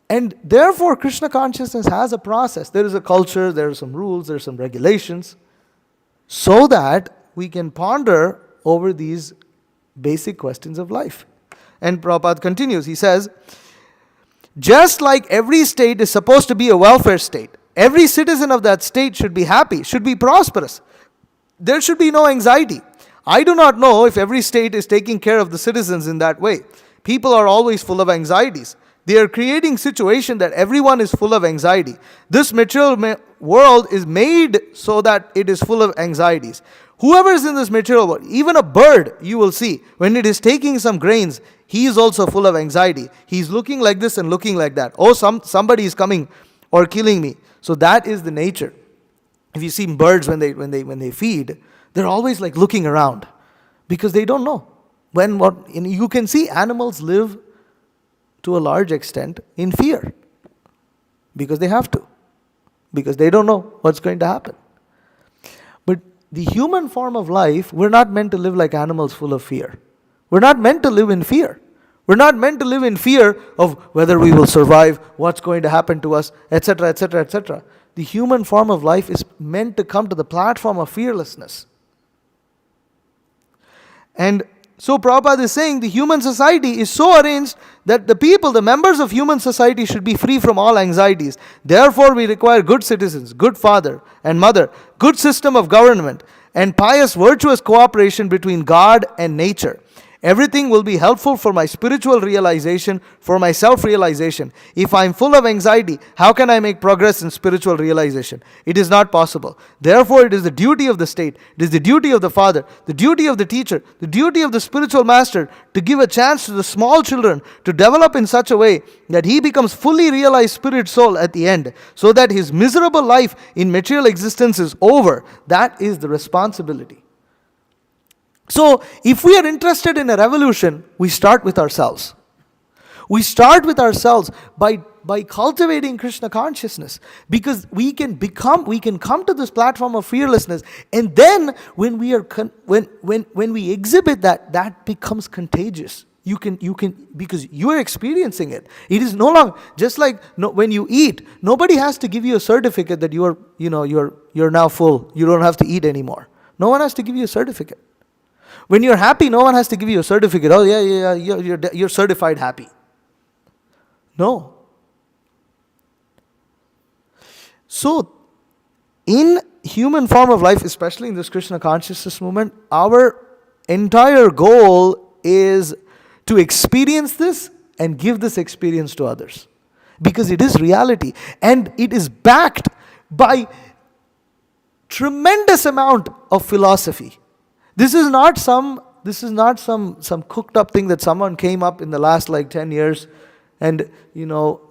And therefore Krishna consciousness has a process. There is a culture, there are some rules, there are some regulations, so that we can ponder over these basic questions of life. And Prabhupada continues, he says, just like every state is supposed to be a welfare state, every citizen of that state should be happy, should be prosperous. There should be no anxiety. I do not know if every state is taking care of the citizens in that way. People are always full of anxieties. They are creating a situation that everyone is full of anxiety. This material world is made so that it is full of anxieties. Whoever is in this material world, even a bird, you will see, when it is taking some grains, he is also full of anxiety. He is looking like this and looking like that. Oh, somebody is coming or killing me. So that is the nature. If you see birds when they feed, they're always like looking around, because they don't know you can see animals live to a large extent in fear, because they have to, because they don't know what's going to happen. But the human form of life, we're not meant to live like animals full of fear. We're not meant to live in fear. We're not meant to live in fear of whether we will survive, what's going to happen to us, etc., etc., etc. The human form of life is meant to come to the platform of fearlessness. And so Prabhupada is saying the human society is so arranged that the members of human society should be free from all anxieties. Therefore we require good citizens, good father and mother, good system of government, and pious virtuous cooperation between God and nature. Everything will be helpful for my spiritual realization, for my self-realization. If I am full of anxiety, how can I make progress in spiritual realization? It is not possible. Therefore, it is the duty of the state, it is the duty of the father, the duty of the teacher, the duty of the spiritual master to give a chance to the small children to develop in such a way that he becomes fully realized spirit soul at the end, so that his miserable life in material existence is over. That is the responsibility. So, if we are interested in a revolution, we start with ourselves. We start with ourselves by cultivating Krishna consciousness, because we can come to this platform of fearlessness, and then when we exhibit that becomes contagious. You can because you are experiencing it. It is no longer just like when you eat. Nobody has to give you a certificate that you're now full. You don't have to eat anymore. No one has to give you a certificate. When you're happy, no one has to give you a certificate. Oh, yeah, you're certified happy. No. So, in human form of life, especially in this Krishna consciousness movement, our entire goal is to experience this and give this experience to others. Because it is reality. And it is backed by tremendous amount of philosophy. This is not some cooked up thing that someone came up in the last 10 years and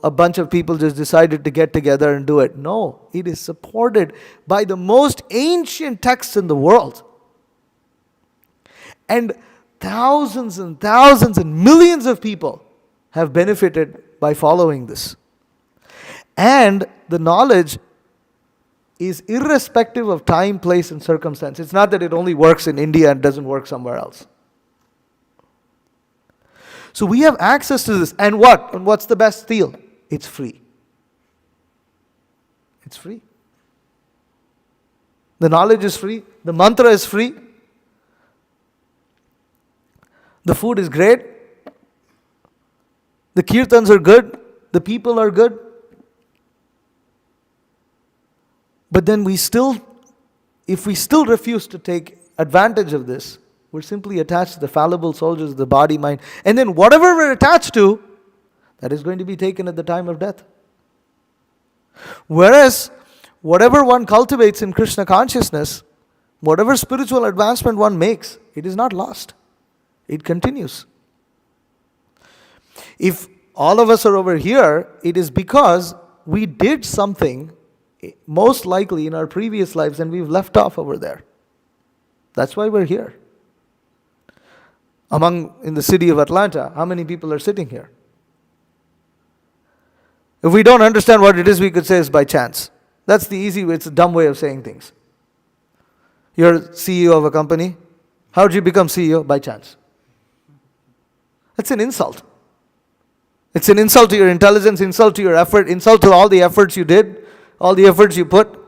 a bunch of people just decided to get together and do it. No, it is supported by the most ancient texts in the world. And thousands and thousands and millions of people have benefited by following this. And the knowledge is irrespective of time, place, and circumstance. It's not that it only works in India and doesn't work somewhere else. So we have access to this. And what? And what's the best deal? It's free. It's free. The knowledge is free. The mantra is free. The food is great. The kirtans are good. The people are good. But then if we still refuse to take advantage of this, we're simply attached to the fallible soldiers of the body, mind. And then whatever we're attached to, that is going to be taken at the time of death. Whereas, whatever one cultivates in Krishna consciousness, whatever spiritual advancement one makes, it is not lost. It continues. If all of us are over here, it is because we did something most likely in our previous lives and we've left off over there. That's why we're here. In the city of Atlanta, how many people are sitting here? If we don't understand what it is, we could say it's by chance. That's the easy way, it's a dumb way of saying things. You're CEO of a company. How did you become CEO? By chance. That's an insult. It's an insult to your intelligence, insult to your effort, insult to all the efforts you did, all the efforts you put.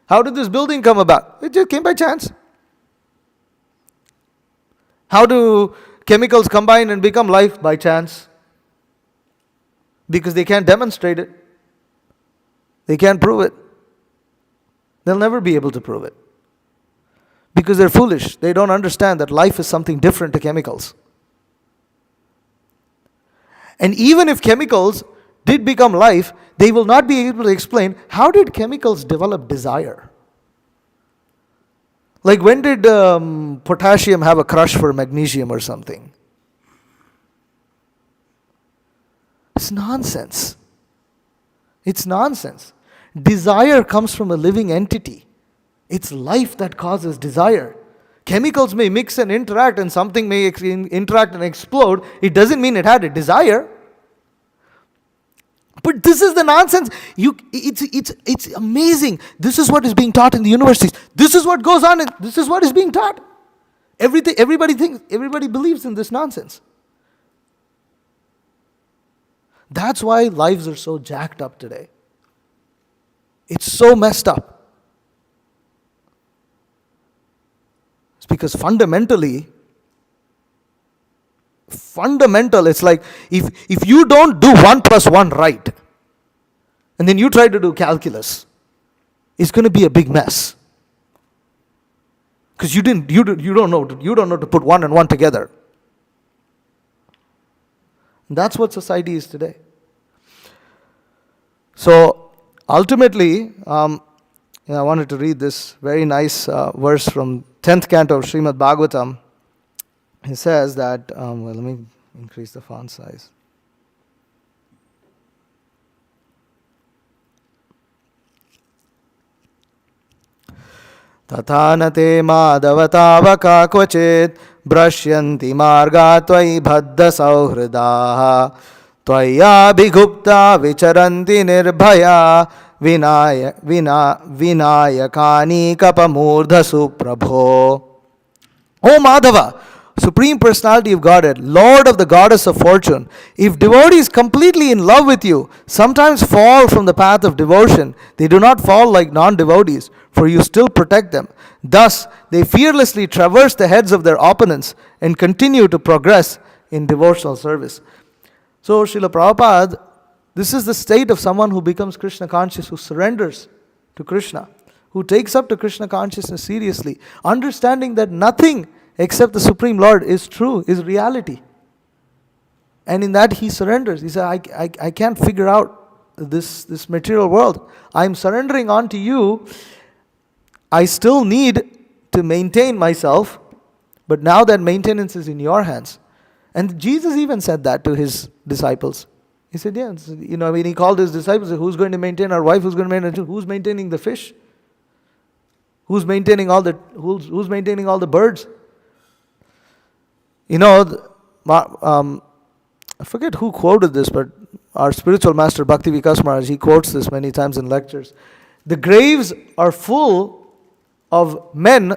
How did this building come about? It just came by chance. How do chemicals combine and become life? By chance. Because they can't demonstrate it. They can't prove it. They'll never be able to prove it. Because they're foolish. They don't understand that life is something different to chemicals. And even if chemicals did become life, they will not be able to explain how did chemicals develop desire. Like when did potassium have a crush for magnesium or something? It's nonsense. It's nonsense. Desire comes from a living entity. It's life that causes desire. Chemicals may mix and interact and something may interact and explode. It doesn't mean it had a desire. But this is the nonsense. It's amazing. This is what is being taught in the universities. This is what goes on. This is what is being taught. Everybody believes in this nonsense. That's why lives are so jacked up today. It's so messed up. It's because fundamental, it's like if you don't do 1 + 1 right, and then you try to do calculus, it's going to be a big mess. Because you don't know to put 1 and 1 together. And that's what society is today. So ultimately, I wanted to read this very nice verse from 10th canto of Srimad Bhagavatam. He says that, let me increase the font size. Tathanate madhavatavaka kvachit brashyanti marga tvai bhadda sauhridaha tvaya bhigupta vicharanti nirbhaya vinayakani kapamurdha suprabho. O Madhava, Supreme Personality of Godhead, Lord of the Goddess of Fortune, if devotees completely in love with you sometimes fall from the path of devotion, they do not fall like non-devotees, for you still protect them. Thus, they fearlessly traverse the heads of their opponents and continue to progress in devotional service. So, Srila Prabhupada, this is the state of someone who becomes Krishna conscious, who surrenders to Krishna, who takes up to Krishna consciousness seriously, understanding that nothing except the Supreme Lord is true, is reality. And in that he surrenders. He said, I can't figure out this material world. I'm surrendering onto you. I still need to maintain myself, but now that maintenance is in your hands. And Jesus even said that to his disciples. He said, when he called his disciples, who's going to maintain our wife? Who's going to maintain? Who's maintaining the fish? Who's maintaining all the birds? I forget who quoted this, but our spiritual master Bhakti Vikas Maharaj, he quotes this many times in lectures. The graves are full of men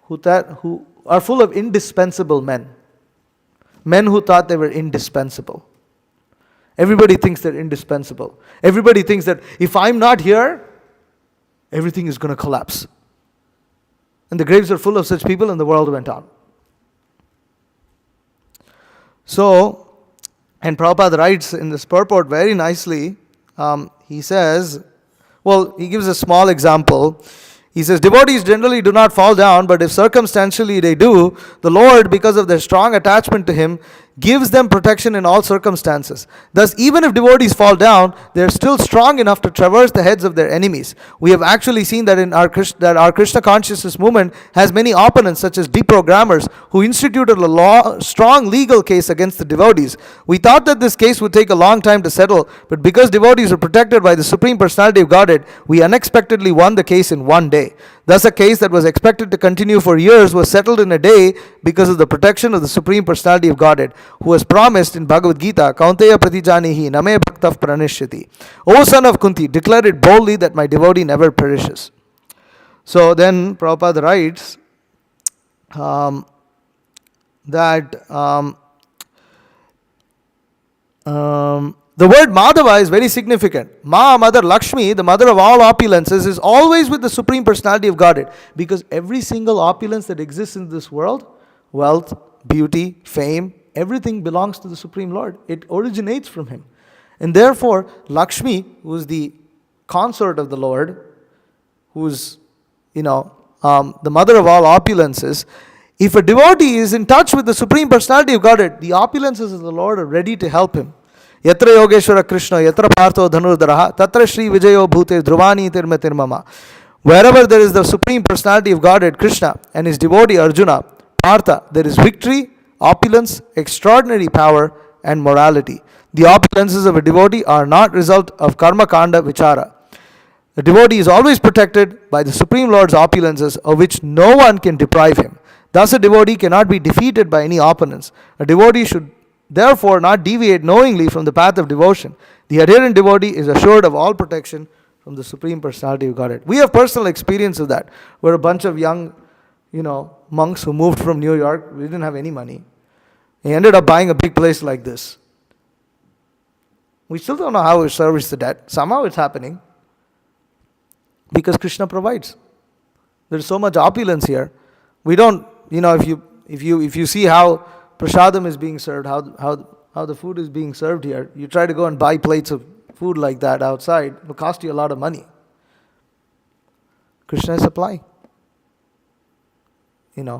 who are full of indispensable men. Men who thought they were indispensable. Everybody thinks they're indispensable. Everybody thinks that if I'm not here, everything is going to collapse. And the graves are full of such people, and the world went on. So, and Prabhupada writes in this purport very nicely, he says, he gives a small example. He says, devotees generally do not fall down, but if circumstantially they do, the Lord, because of their strong attachment to Him, gives them protection in all circumstances. Thus, even if devotees fall down, they are still strong enough to traverse the heads of their enemies. We have actually seen that our Krishna consciousness movement has many opponents, such as deprogrammers, who instituted a strong legal case against the devotees. We thought that this case would take a long time to settle, but because devotees are protected by the Supreme Personality of Godhead, we unexpectedly won the case in one day. Thus, a case that was expected to continue for years was settled in a day because of the protection of the Supreme Personality of Godhead, who has promised in Bhagavad Gita, Kaunteya pratijanihi name bhaktav pranishyati. O son of Kunti, declare it boldly that my devotee never perishes. So then Prabhupada writes that the word Madhava is very significant. Ma, Mother Lakshmi, the mother of all opulences, is always with the Supreme Personality of Godhead, because every single opulence that exists in this world, wealth, beauty, fame, everything belongs to the Supreme Lord. It originates from Him. And therefore, Lakshmi, who is the consort of the Lord, who is, the mother of all opulences, if a devotee is in touch with the Supreme Personality of Godhead, the opulences of the Lord are ready to help him. Yatra Yogeshwara Krishna, Yatra Partho Dhanurdharaha, Tatra Shri Vijayo Bhute Dhruvani Tirma Tirmama. Wherever there is the Supreme Personality of Godhead, Krishna, and his devotee Arjuna, Partha, there is victory, opulence, extraordinary power, and morality. The opulences of a devotee are not result of karma kanda vichara. The devotee is always protected by the Supreme Lord's opulences, of which no one can deprive him. Thus a devotee cannot be defeated by any opponents. A devotee should therefore not deviate knowingly from the path of devotion. The adherent devotee is assured of all protection from the Supreme Personality of Godhead. We have personal experience of that. We're a bunch of young, monks who moved from New York. We didn't have any money. They ended up buying a big place like this. We still don't know how we service the debt. Somehow it's happening. Because Krishna provides. There's so much opulence here. We don't, if you see how prasadam is being served, how the food is being served here, you try to go and buy plates of food like that outside, it will cost you a lot of money. Krishna is supplying. And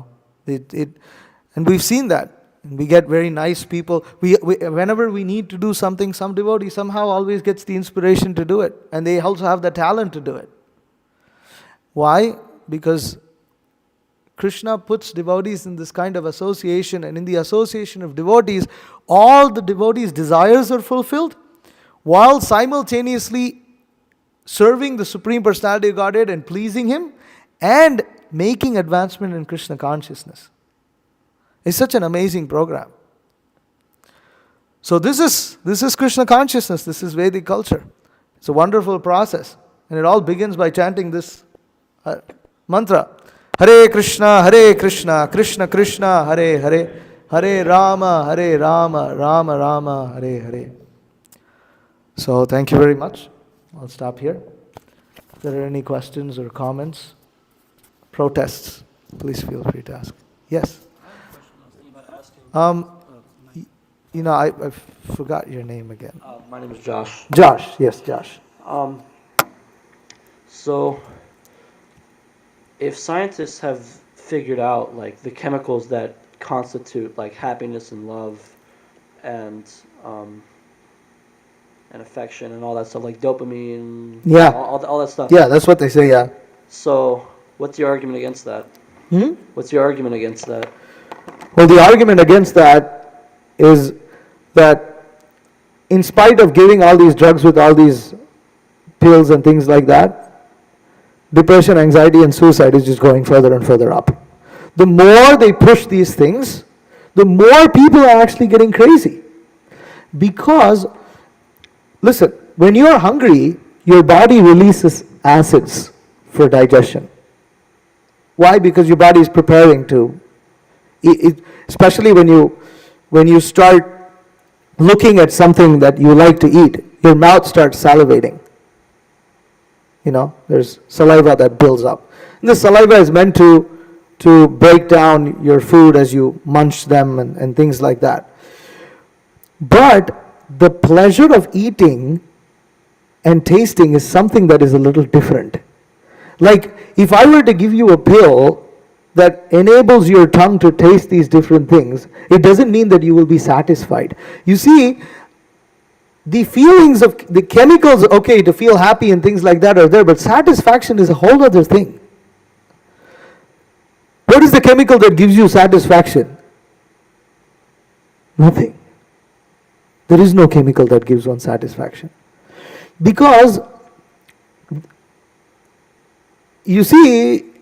we've seen that. We get very nice people. We whenever we need to do something, some devotee somehow always gets the inspiration to do it. And they also have the talent to do it. Why? Because Krishna puts devotees in this kind of association, and in the association of devotees, all the devotees' desires are fulfilled, while simultaneously serving the Supreme Personality of Godhead and pleasing Him, and making advancement in Krishna consciousness. It's such an amazing program. So this is Krishna consciousness, this is Vedic culture. It's a wonderful process, and it all begins by chanting this mantra. Hare Krishna, Krishna Krishna, Hare Hare, Hare Rama, Rama Rama, Hare Hare. So thank you very much. I'll stop here. If there are any questions or comments, protests, please feel free to ask. Yes? I forgot your name again. My name is Josh. Josh, yes, Josh. So, if scientists have figured out like the chemicals that constitute like happiness and love and affection and all that stuff, like dopamine, yeah, all that stuff. Yeah, that's what they say. Yeah. So, what's your argument against that? What's your argument against that? Well, the argument against that is that in spite of giving all these drugs with all these pills and things like that, depression, anxiety, and suicide is just going further and further up. The more they push these things, the more people are actually getting crazy. Because, listen, when you're hungry, your body releases acids for digestion. Why? Because your body is preparing to especially when you start looking at something that you like to eat, your mouth starts salivating. There's saliva that builds up. And the saliva is meant to break down your food as you munch them and things like that. But the pleasure of eating and tasting is something that is a little different. Like, if I were to give you a pill that enables your tongue to taste these different things, it doesn't mean that you will be satisfied. You see, the feelings of the chemicals, okay, to feel happy and things like that are there, but satisfaction is a whole other thing. What is the chemical that gives you satisfaction? Nothing. There is no chemical that gives one satisfaction. Because, you see,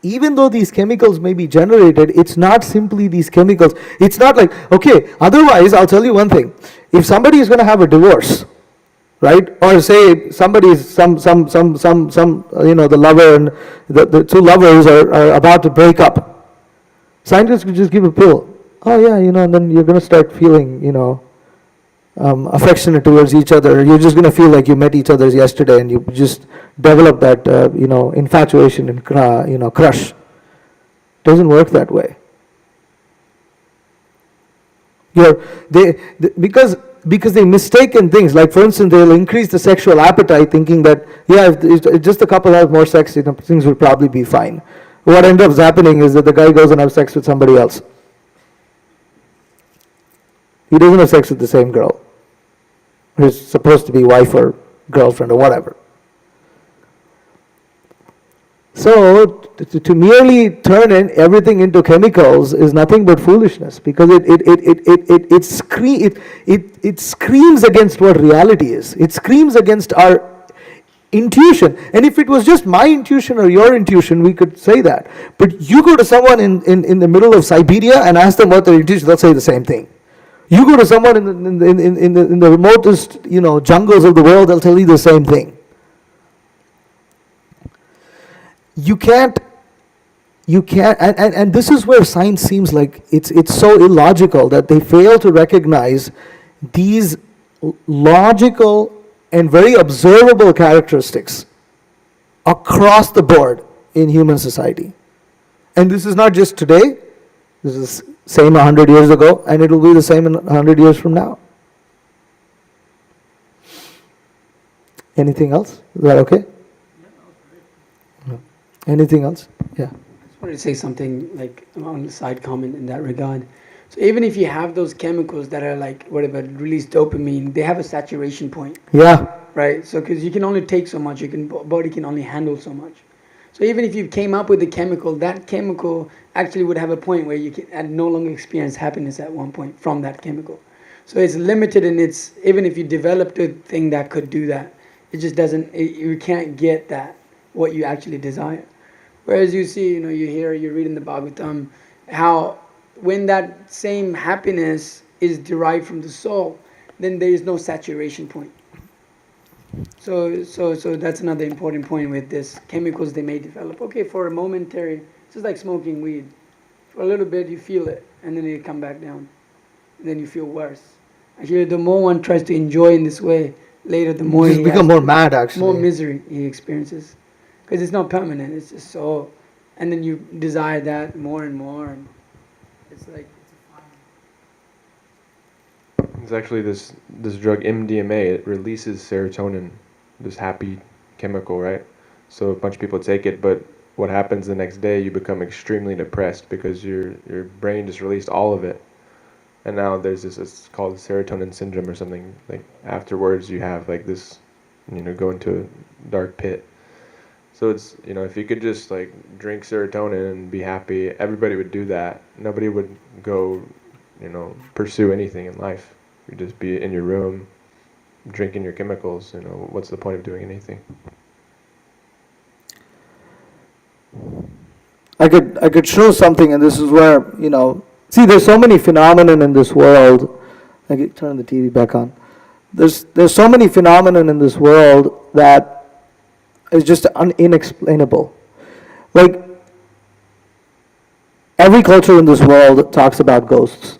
even though these chemicals may be generated, it's not simply these chemicals. It's not like, okay, otherwise, I'll tell you one thing. If somebody is going to have a divorce, right? Or say somebody's, the lover and the two lovers are about to break up. Scientists could just give a pill. Oh yeah, and then you're going to start feeling, affectionate towards each other. You're just going to feel like you met each other yesterday, and you just develop that, infatuation and crush. Doesn't work that way. Because they mistaken things. Like for instance, they'll increase the sexual appetite, thinking that if just a couple has more sex, things will probably be fine. What ends up happening is that the guy goes and has sex with somebody else. He doesn't have sex with the same girl, who's supposed to be wife or girlfriend or whatever. So to merely turn everything into chemicals is nothing but foolishness, because it screams against what reality is. It screams against our intuition. And if it was just my intuition or your intuition, we could say that. But you go to someone in the middle of Siberia and ask them what their intuition, they'll say the same thing. You go to someone in the remotest jungles of the world, they'll tell you the same thing. You can't, and this is where science seems like it's so illogical, that they fail to recognize these logical and very observable characteristics across the board in human society. And this is not just today, this is same 100 years ago, and it will be the same in 100 years from now. Anything else? Is that okay? No. Anything else? Yeah. I just wanted to say something like on the side comment in that regard. So even if you have those chemicals that are like whatever release dopamine, they have a saturation point. Yeah. Right. So because you can only take so much, body can only handle so much. So even if you came up with a chemical, that chemical actually would have a point where you can no longer experience happiness at one point from that chemical. So it's limited in its, even if you developed a thing that could do that, it just doesn't, you can't get that, what you actually desire. Whereas you see, you hear, you read in the Bhagavatam, how when that same happiness is derived from the soul, then there is no saturation point. So that's another important point with this. Chemicals they may develop. Okay, for a momentary, it's just like smoking weed. For a little bit you feel it, and then you come back down. And then you feel worse. Actually, the more one tries to enjoy in this way, later the more he becomes more mad, actually. More misery he experiences. Because it's not permanent, it's just so... And then you desire that more and more, and it's like... It's actually this drug MDMA. It releases serotonin, this happy chemical, right? So a bunch of people take it, but what happens the next day? You become extremely depressed because your brain just released all of it, and now there's this. It's called serotonin syndrome or something. Like afterwards, you have like this, go into a dark pit. So it's if you could just like drink serotonin and be happy, everybody would do that. Nobody would go, pursue anything in life. You just be in your room, drinking your chemicals. What's the point of doing anything? I could show something, and this is where see, there's so many phenomenon in this world. I could turn the TV back on. There's so many phenomenon in this world that is just inexplainable. Like every culture in this world talks about ghosts.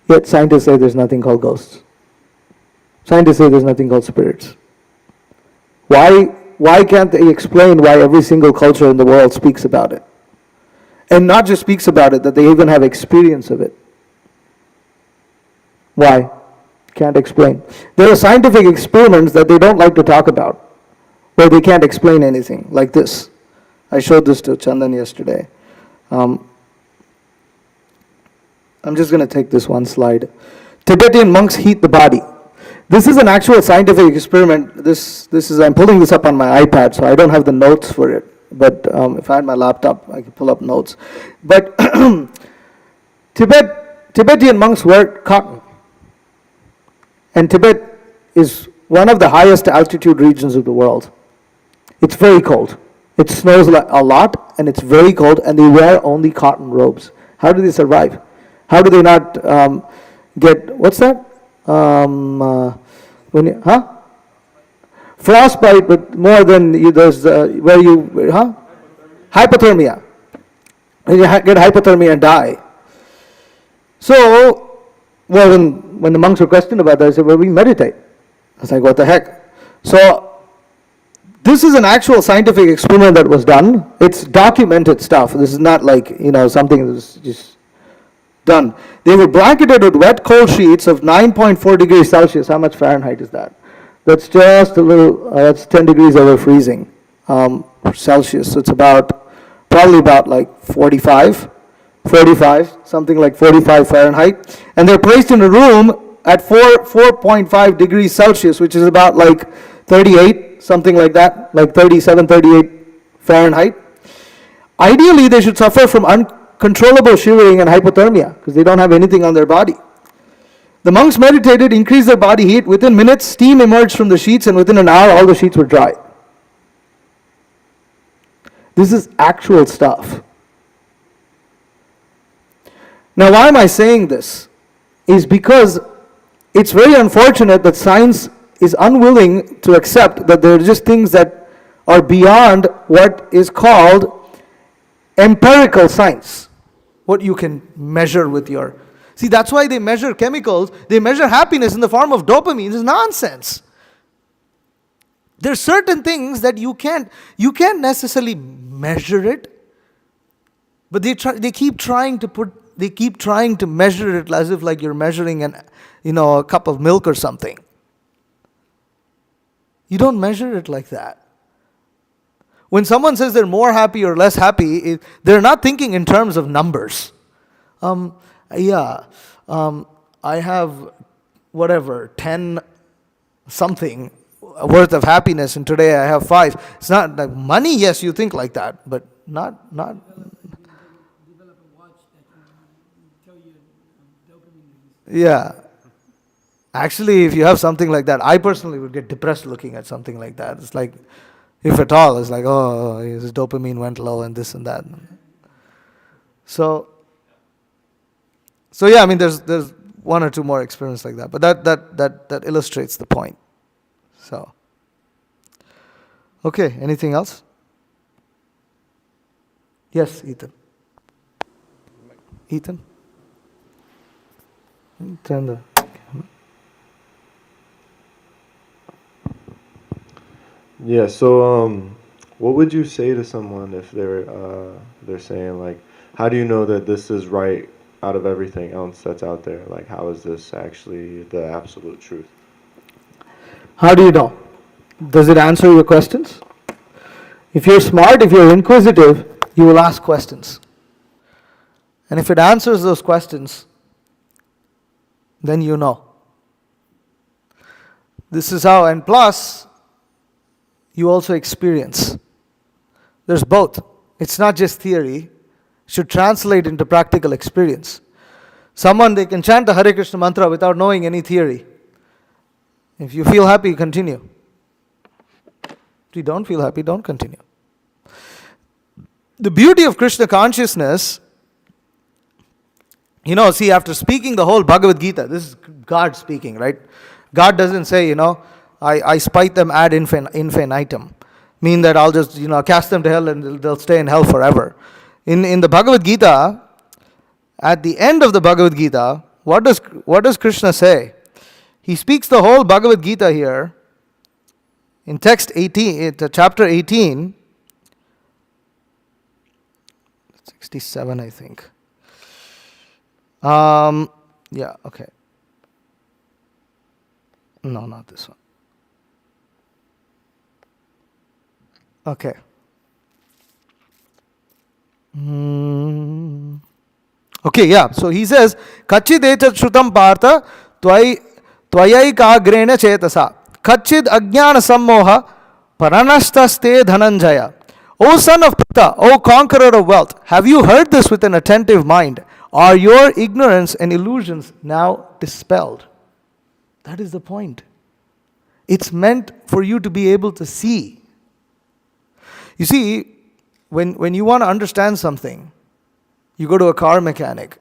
Yet scientists say there's nothing called ghosts. Scientists say there's nothing called spirits. Why can't they explain why every single culture in the world speaks about it? And not just speaks about it, that they even have experience of it. Why? Can't explain. There are scientific experiments that they don't like to talk about, where they can't explain anything, like this. I showed this to Chandan yesterday. I'm just going to take this one slide. Tibetan monks heat the body. This is an actual scientific experiment. This is, I'm pulling this up on my iPad, so I don't have the notes for it. But if I had my laptop, I could pull up notes. But Tibetan monks wear cotton. And Tibet is one of the highest altitude regions of the world. It's very cold. It snows a lot and it's very cold, and they wear only cotton robes. How do they survive? How do they not get, what's that? Frostbite, but more than there's hypothermia. And you get hypothermia and die. So, well, when the monks were questioned about that, they said, well, we meditate. I was like, what the heck? So, this is an actual scientific experiment that was done. It's documented stuff. This is not like, something that's just done. They were blanketed with wet, cold sheets of 9.4 degrees Celsius. How much Fahrenheit is that? That's just a little, that's 10 degrees over freezing Celsius. So it's probably about like 45, something like 45 Fahrenheit. And they're placed in a room at 4.5 degrees Celsius, which is about like 38, something like that, like 37, 38 Fahrenheit. Ideally, they should suffer from uncontrollable shivering and hypothermia because they don't have anything on their body. The monks meditated, increased their body heat. Within minutes, steam emerged from the sheets, and within an hour, all the sheets were dry. This is actual stuff. Now, why am I saying this? Is because it's very unfortunate that science is unwilling to accept that there are just things that are beyond what is called empirical science. What you can measure with your... See, that's why they measure chemicals. They measure happiness in the form of dopamine. It's nonsense. There are certain things that you can't necessarily measure it, but they keep trying to measure it as if like you're measuring a cup of milk or something. You don't measure it like that. When someone says they're more happy or less happy, they're not thinking in terms of numbers. I have 10 something worth of happiness, and today I have 5. It's not like money. Yes, you think like that, but not. Develop a watch that can tell you dopamine. Yeah. Actually, if you have something like that, I personally would get depressed looking at something like that. It's like, if at all, it's like, oh, his dopamine went low and this and that. So yeah, I mean, there's 1 or 2 more experiments like that, but that illustrates the point. So, okay, anything else? Yes, Ethan. Turn the... Yeah. So, what would you say to someone if they're saying like, how do you know that this is right out of everything else that's out there? Like, how is this actually the absolute truth? How do you know? Does it answer your questions? If you're smart, if you're inquisitive, you will ask questions. And if it answers those questions, then you know. This is how, and plus, you also experience. There's both. It's not just theory. It should translate into practical experience. They can chant the Hare Krishna mantra without knowing any theory. If you feel happy, continue. If you don't feel happy, don't continue. The beauty of Krishna consciousness, after speaking the whole Bhagavad Gita, this is God speaking, right? God doesn't say, I spite them ad infinitum. Mean that I'll just, cast them to hell and they'll stay in hell forever. In the Bhagavad Gita, at the end of the Bhagavad Gita, what does Krishna say? He speaks the whole Bhagavad Gita here in text 18, chapter 18, 67, I think. Yeah, okay. No, not this one. Okay. Okay, yeah. So he says, Kachid etat shrutam partha tvayaikagrena chetasa Kachid ajnana sammoha paranashtaste dhananjaya. O son of Pitta, O conqueror of wealth, have you heard this with an attentive mind? Are your ignorance and illusions now dispelled? That is the point. It's meant for you to be able to see. You see, when you want to understand something, you go to a car mechanic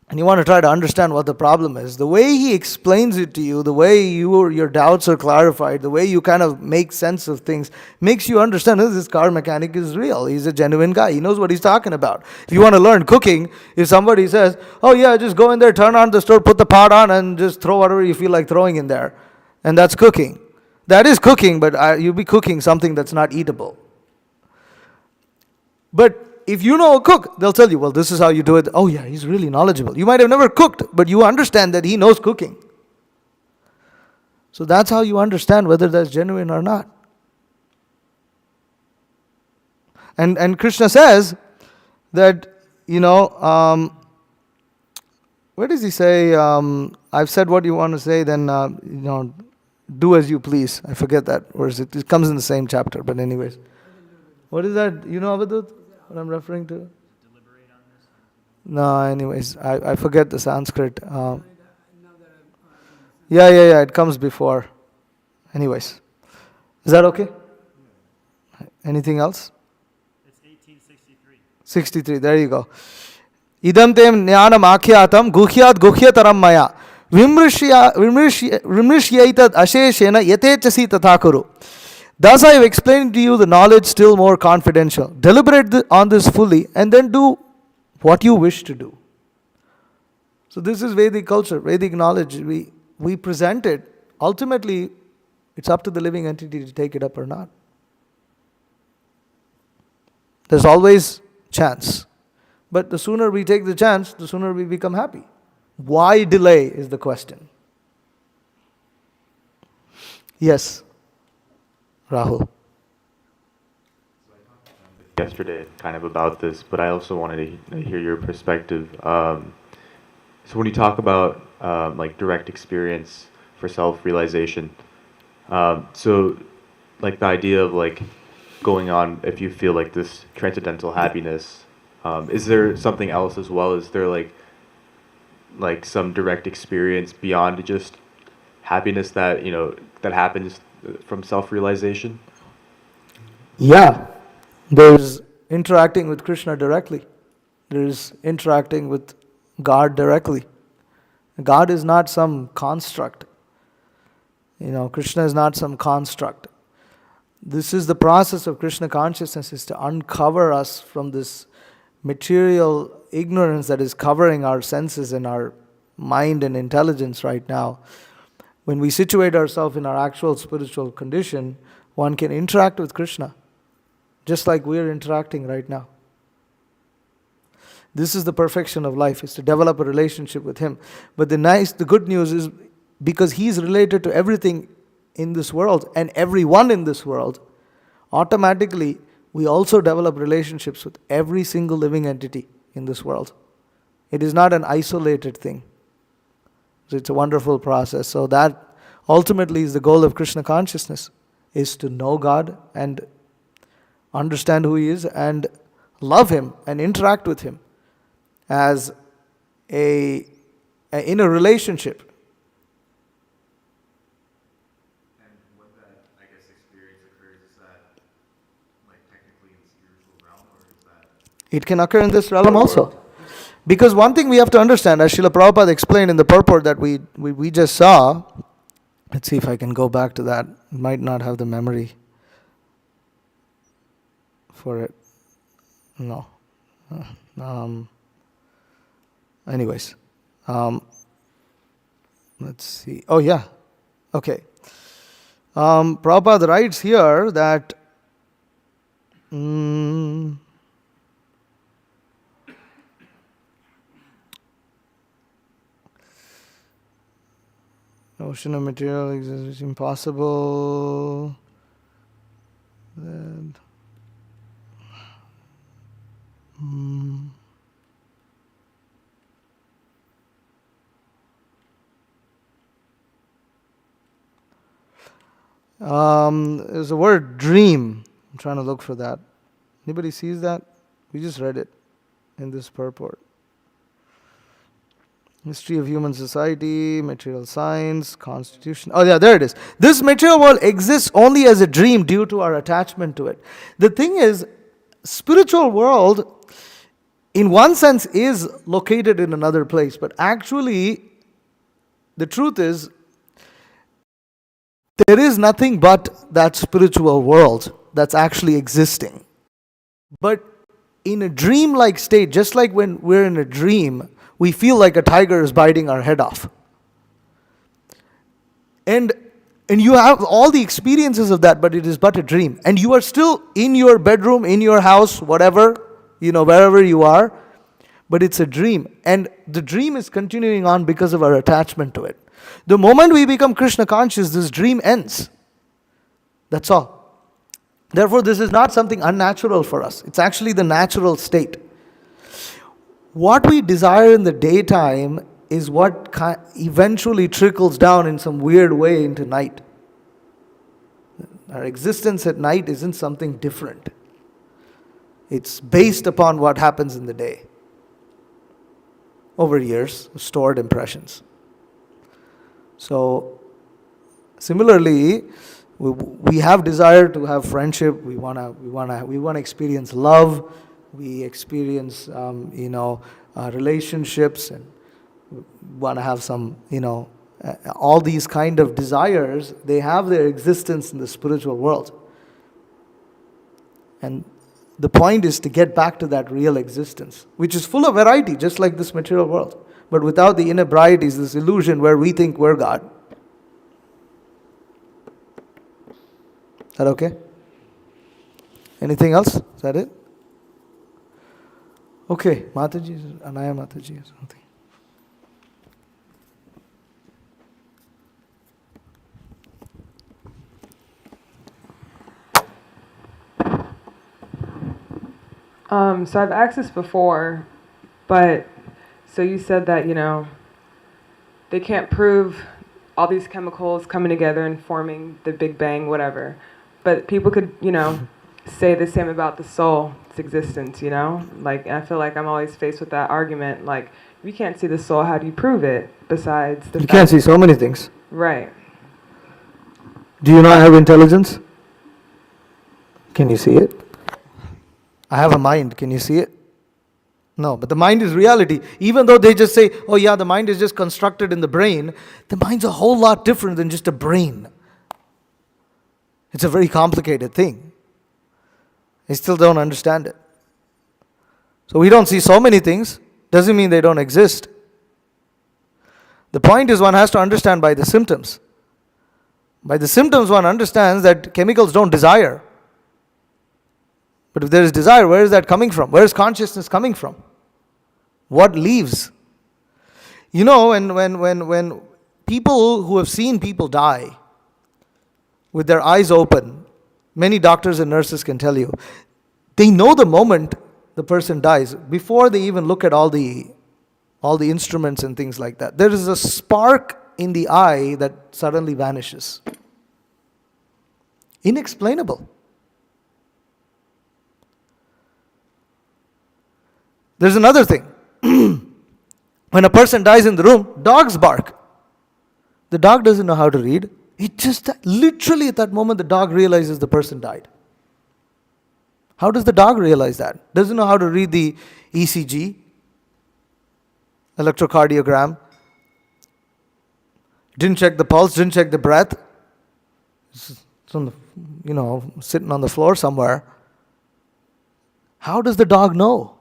and you want to try to understand what the problem is. The way he explains it to you, the way your doubts are clarified, the way you kind of make sense of things, makes you understand that this car mechanic is real. He's a genuine guy. He knows what he's talking about. If you want to learn cooking, if somebody says, oh yeah, just go in there, turn on the stove, put the pot on, and just throw whatever you feel like throwing in there, and that's cooking. That is cooking, but you'll be cooking something that's not eatable. But if you know a cook, they'll tell you, well, this is how you do it. Oh yeah, he's really knowledgeable. You might have never cooked, but you understand that he knows cooking. So that's how you understand whether that's genuine or not. And Krishna says that, where does he say, I've said what you want to say, then, do as you please. I forget that verse. It comes in the same chapter, but anyways. What is that? You know, Avadut? What I'm referring to? Deliberate on this? No, anyways, I forget the Sanskrit. Yeah, it comes before. Anyways, is that okay? Anything else? It's 1863. 63, there you go. Idam tem jnanam akyatam guhyat guhyataram maya vimrishyaitat asheshena yatechasi tathakuru. Thus I have explained to you the knowledge still more confidential. Deliberate on this fully and then do what you wish to do. So this is Vedic culture, Vedic knowledge. We present it. Ultimately, it's up to the living entity to take it up or not. There's always chance. But the sooner we take the chance, the sooner we become happy. Why delay is the question. Yes. Rahul. Yesterday kind of about this, but I also wanted to hear your perspective. So when you talk about like direct experience for self-realization, so like the idea of like going on, if you feel like this transcendental happiness, is there something else as well? Is there like some direct experience beyond just happiness that that happens from self-realization? Yeah. There's interacting with Krishna directly. There's interacting with God directly. God is not some construct. Krishna is not some construct. This is the process of Krishna consciousness, is to uncover us from this material ignorance that is covering our senses and our mind and intelligence right now. When we situate ourselves in our actual spiritual condition, one can interact with Krishna, just like we are interacting right now. This is the perfection of life, is to develop a relationship with Him. But the good news is, because He's related to everything in this world and everyone in this world, automatically we also develop relationships with every single living entity in this world. It is not an isolated thing. So it's a wonderful process. So that ultimately is the goal of Krishna consciousness, is to know God and understand who He is and love Him and interact with Him as in a relationship. And when that, I guess, experience occurs, is that like technically in the spiritual realm, or is that? It can occur in this realm also. Because one thing we have to understand, as Srila Prabhupada explained in the purport that we just saw, let's see if I can go back to that. Might not have the memory for it. No. Anyways. Let's see. Oh yeah. Okay. Prabhupada writes here that notion of material existence is impossible. That, there's a word dream. I'm trying to look for that. Anybody sees that? We just read it in this purport. History of human society, material science, constitution. Oh yeah, there it is. This material world exists only as a dream due to our attachment to it. The thing is, spiritual world, in one sense, is located in another place, but actually, the truth is, there is nothing but that spiritual world that's actually existing. But in a dream-like state, just like when we're in a dream, we feel like a tiger is biting our head off. And you have all the experiences of that, but it is but a dream. And you are still in your bedroom, in your house, whatever, wherever you are, but it's a dream. And the dream is continuing on because of our attachment to it. The moment we become Krishna conscious, this dream ends. That's all. Therefore, this is not something unnatural for us. It's actually the natural state. What we desire in the daytime is what eventually trickles down in some weird way into night. Our existence at night isn't something different. It's based upon what happens in the day. Over years, stored impressions. So, similarly, we have desire to have friendship. We wanna experience love. We experience, relationships, and want to have some, all these kind of desires. They have their existence in the spiritual world. And the point is to get back to that real existence, which is full of variety, just like this material world. But without the inebriety, this illusion where we think we're God. Is that okay? Anything else? Is that it? Okay, Mataji, Anaya Mataji or something. So I've asked this before, but so you said that, they can't prove all these chemicals coming together and forming the Big Bang, whatever. But people could, say the same about the soul's existence, Like, I feel like I'm always faced with that argument, like, if you can't see the soul, how do you prove it besides the You can't see so many things. Right. Do you not have intelligence? Can you see it? I have a mind. Can you see it? No, but the mind is reality. Even though they just say, oh yeah, the mind is just constructed in the brain, the mind's a whole lot different than just a brain. It's a very complicated thing. I still don't understand it. So we don't see so many things, doesn't mean they don't exist. The point is one has to understand by the symptoms. By the symptoms one understands that chemicals don't desire. But if there is desire, where is that coming from? Where is consciousness coming from? What leaves? When people who have seen people die with their eyes open, many doctors and nurses can tell you, they know the moment the person dies before they even look at all the instruments and things like that. There is a spark in the eye that suddenly vanishes. Inexplainable. There's another thing. When a person dies in the room, dogs bark. The dog doesn't know how to read. It just literally at that moment the dog realizes the person died. How does the dog realize that? Doesn't know how to read the ECG, electrocardiogram. Didn't check the pulse, didn't check the breath. It's on the, sitting on the floor somewhere. How does the dog know?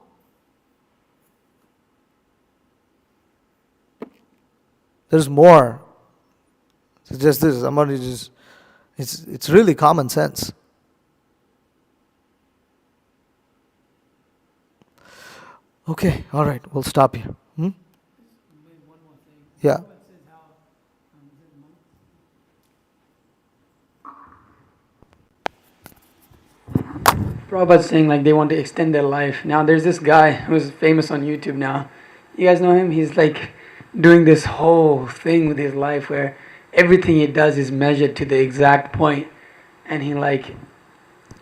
There's more. It's just this. It's really common sense. Okay, all right, we'll stop here. Yeah. Prabhupada's saying like they want to extend their life. Now there's this guy who's famous on YouTube now. You guys know him? He's like doing this whole thing with his life where everything he does is measured to the exact point, and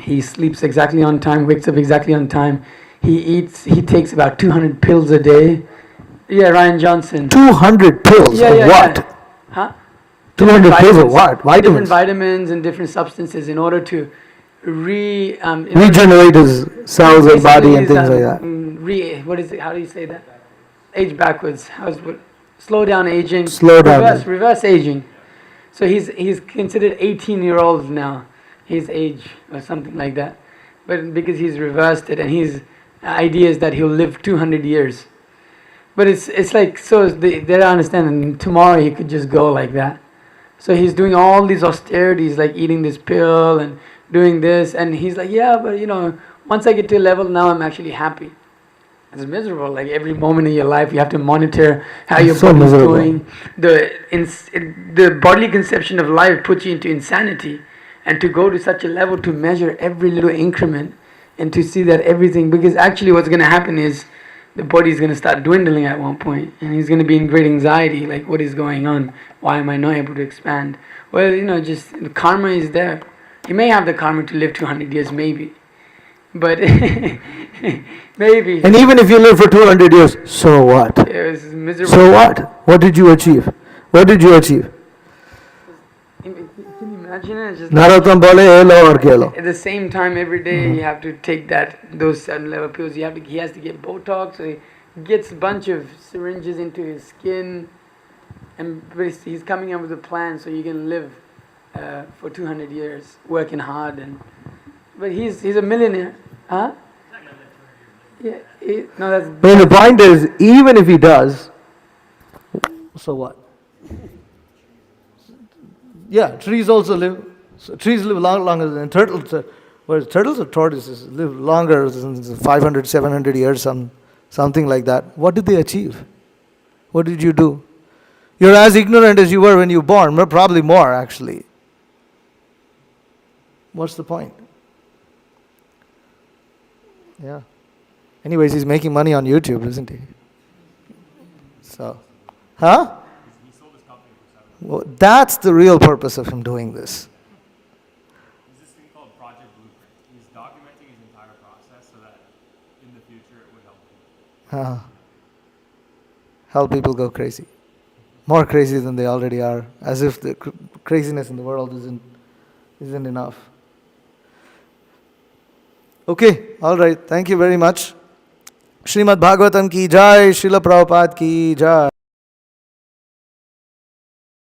he sleeps exactly on time, wakes up exactly on time. He takes about 200 pills a day, Yeah, Ryan Johnson. 200 pills Yeah, of yeah, what? yeah. Huh? 200 pills of what? Different Vitamins. vitamins and different substances in order to Regenerate his cells and body and basically things like that. what is it? How do you say that? Age backwards. Slow down aging. Slow down. Reverse aging. So he's considered 18-year-old now, his age or something like that. But because he's reversed it, and his idea is that he'll live 200 years. But it's like, so they don't understand, and tomorrow he could just go like that. So he's doing all these austerities, like eating this pill and doing this, and he's like, yeah, but once I get to a level, now I'm actually happy. It's miserable. Like every moment in your life, you have to monitor how your So body's miserable. doing. The bodily conception of life puts you into insanity, and to go to such a level to measure every little increment and to see that everything, because actually what's going to happen is the body is going to start dwindling at one point, and he's going to be in great anxiety, like what is going on? Why am I not able to expand? Well, just the karma is there. You may have the karma to live 200 years, maybe. But maybe. And even if you live for 200 years, so what? It was miserable. So what? What did you achieve? What did you achieve? Can you imagine it? It's just Narottam bole elo aur kelo. at the same time, every day you have to take those certain level pills. He has to get Botox, so he gets a bunch of syringes into his skin, but he's coming up with a plan so you can live for 200 years, working hard, but he's a millionaire, huh? Yeah, no, that's. But the point is, even if he does, so what? Yeah, trees also live. So trees live longer than turtles. Whereas turtles or tortoises live longer than 500, 700 years, something like that. What did they achieve? What did you do? You're as ignorant as you were when you were born, probably more actually. What's the point? Yeah. Anyways, he's making money on YouTube, isn't he? So, huh? He sold his company for 7. Well, that's the real purpose of him doing this. There's this thing called Project Blueprint. He's documenting his entire process so that in the future it would help people. Help people go crazy. More crazy than they already are. As if the craziness in the world isn't enough. Okay, all right. Thank you very much. Srimad Bhagavatam ki jai, Srila Prabhupada ki jai.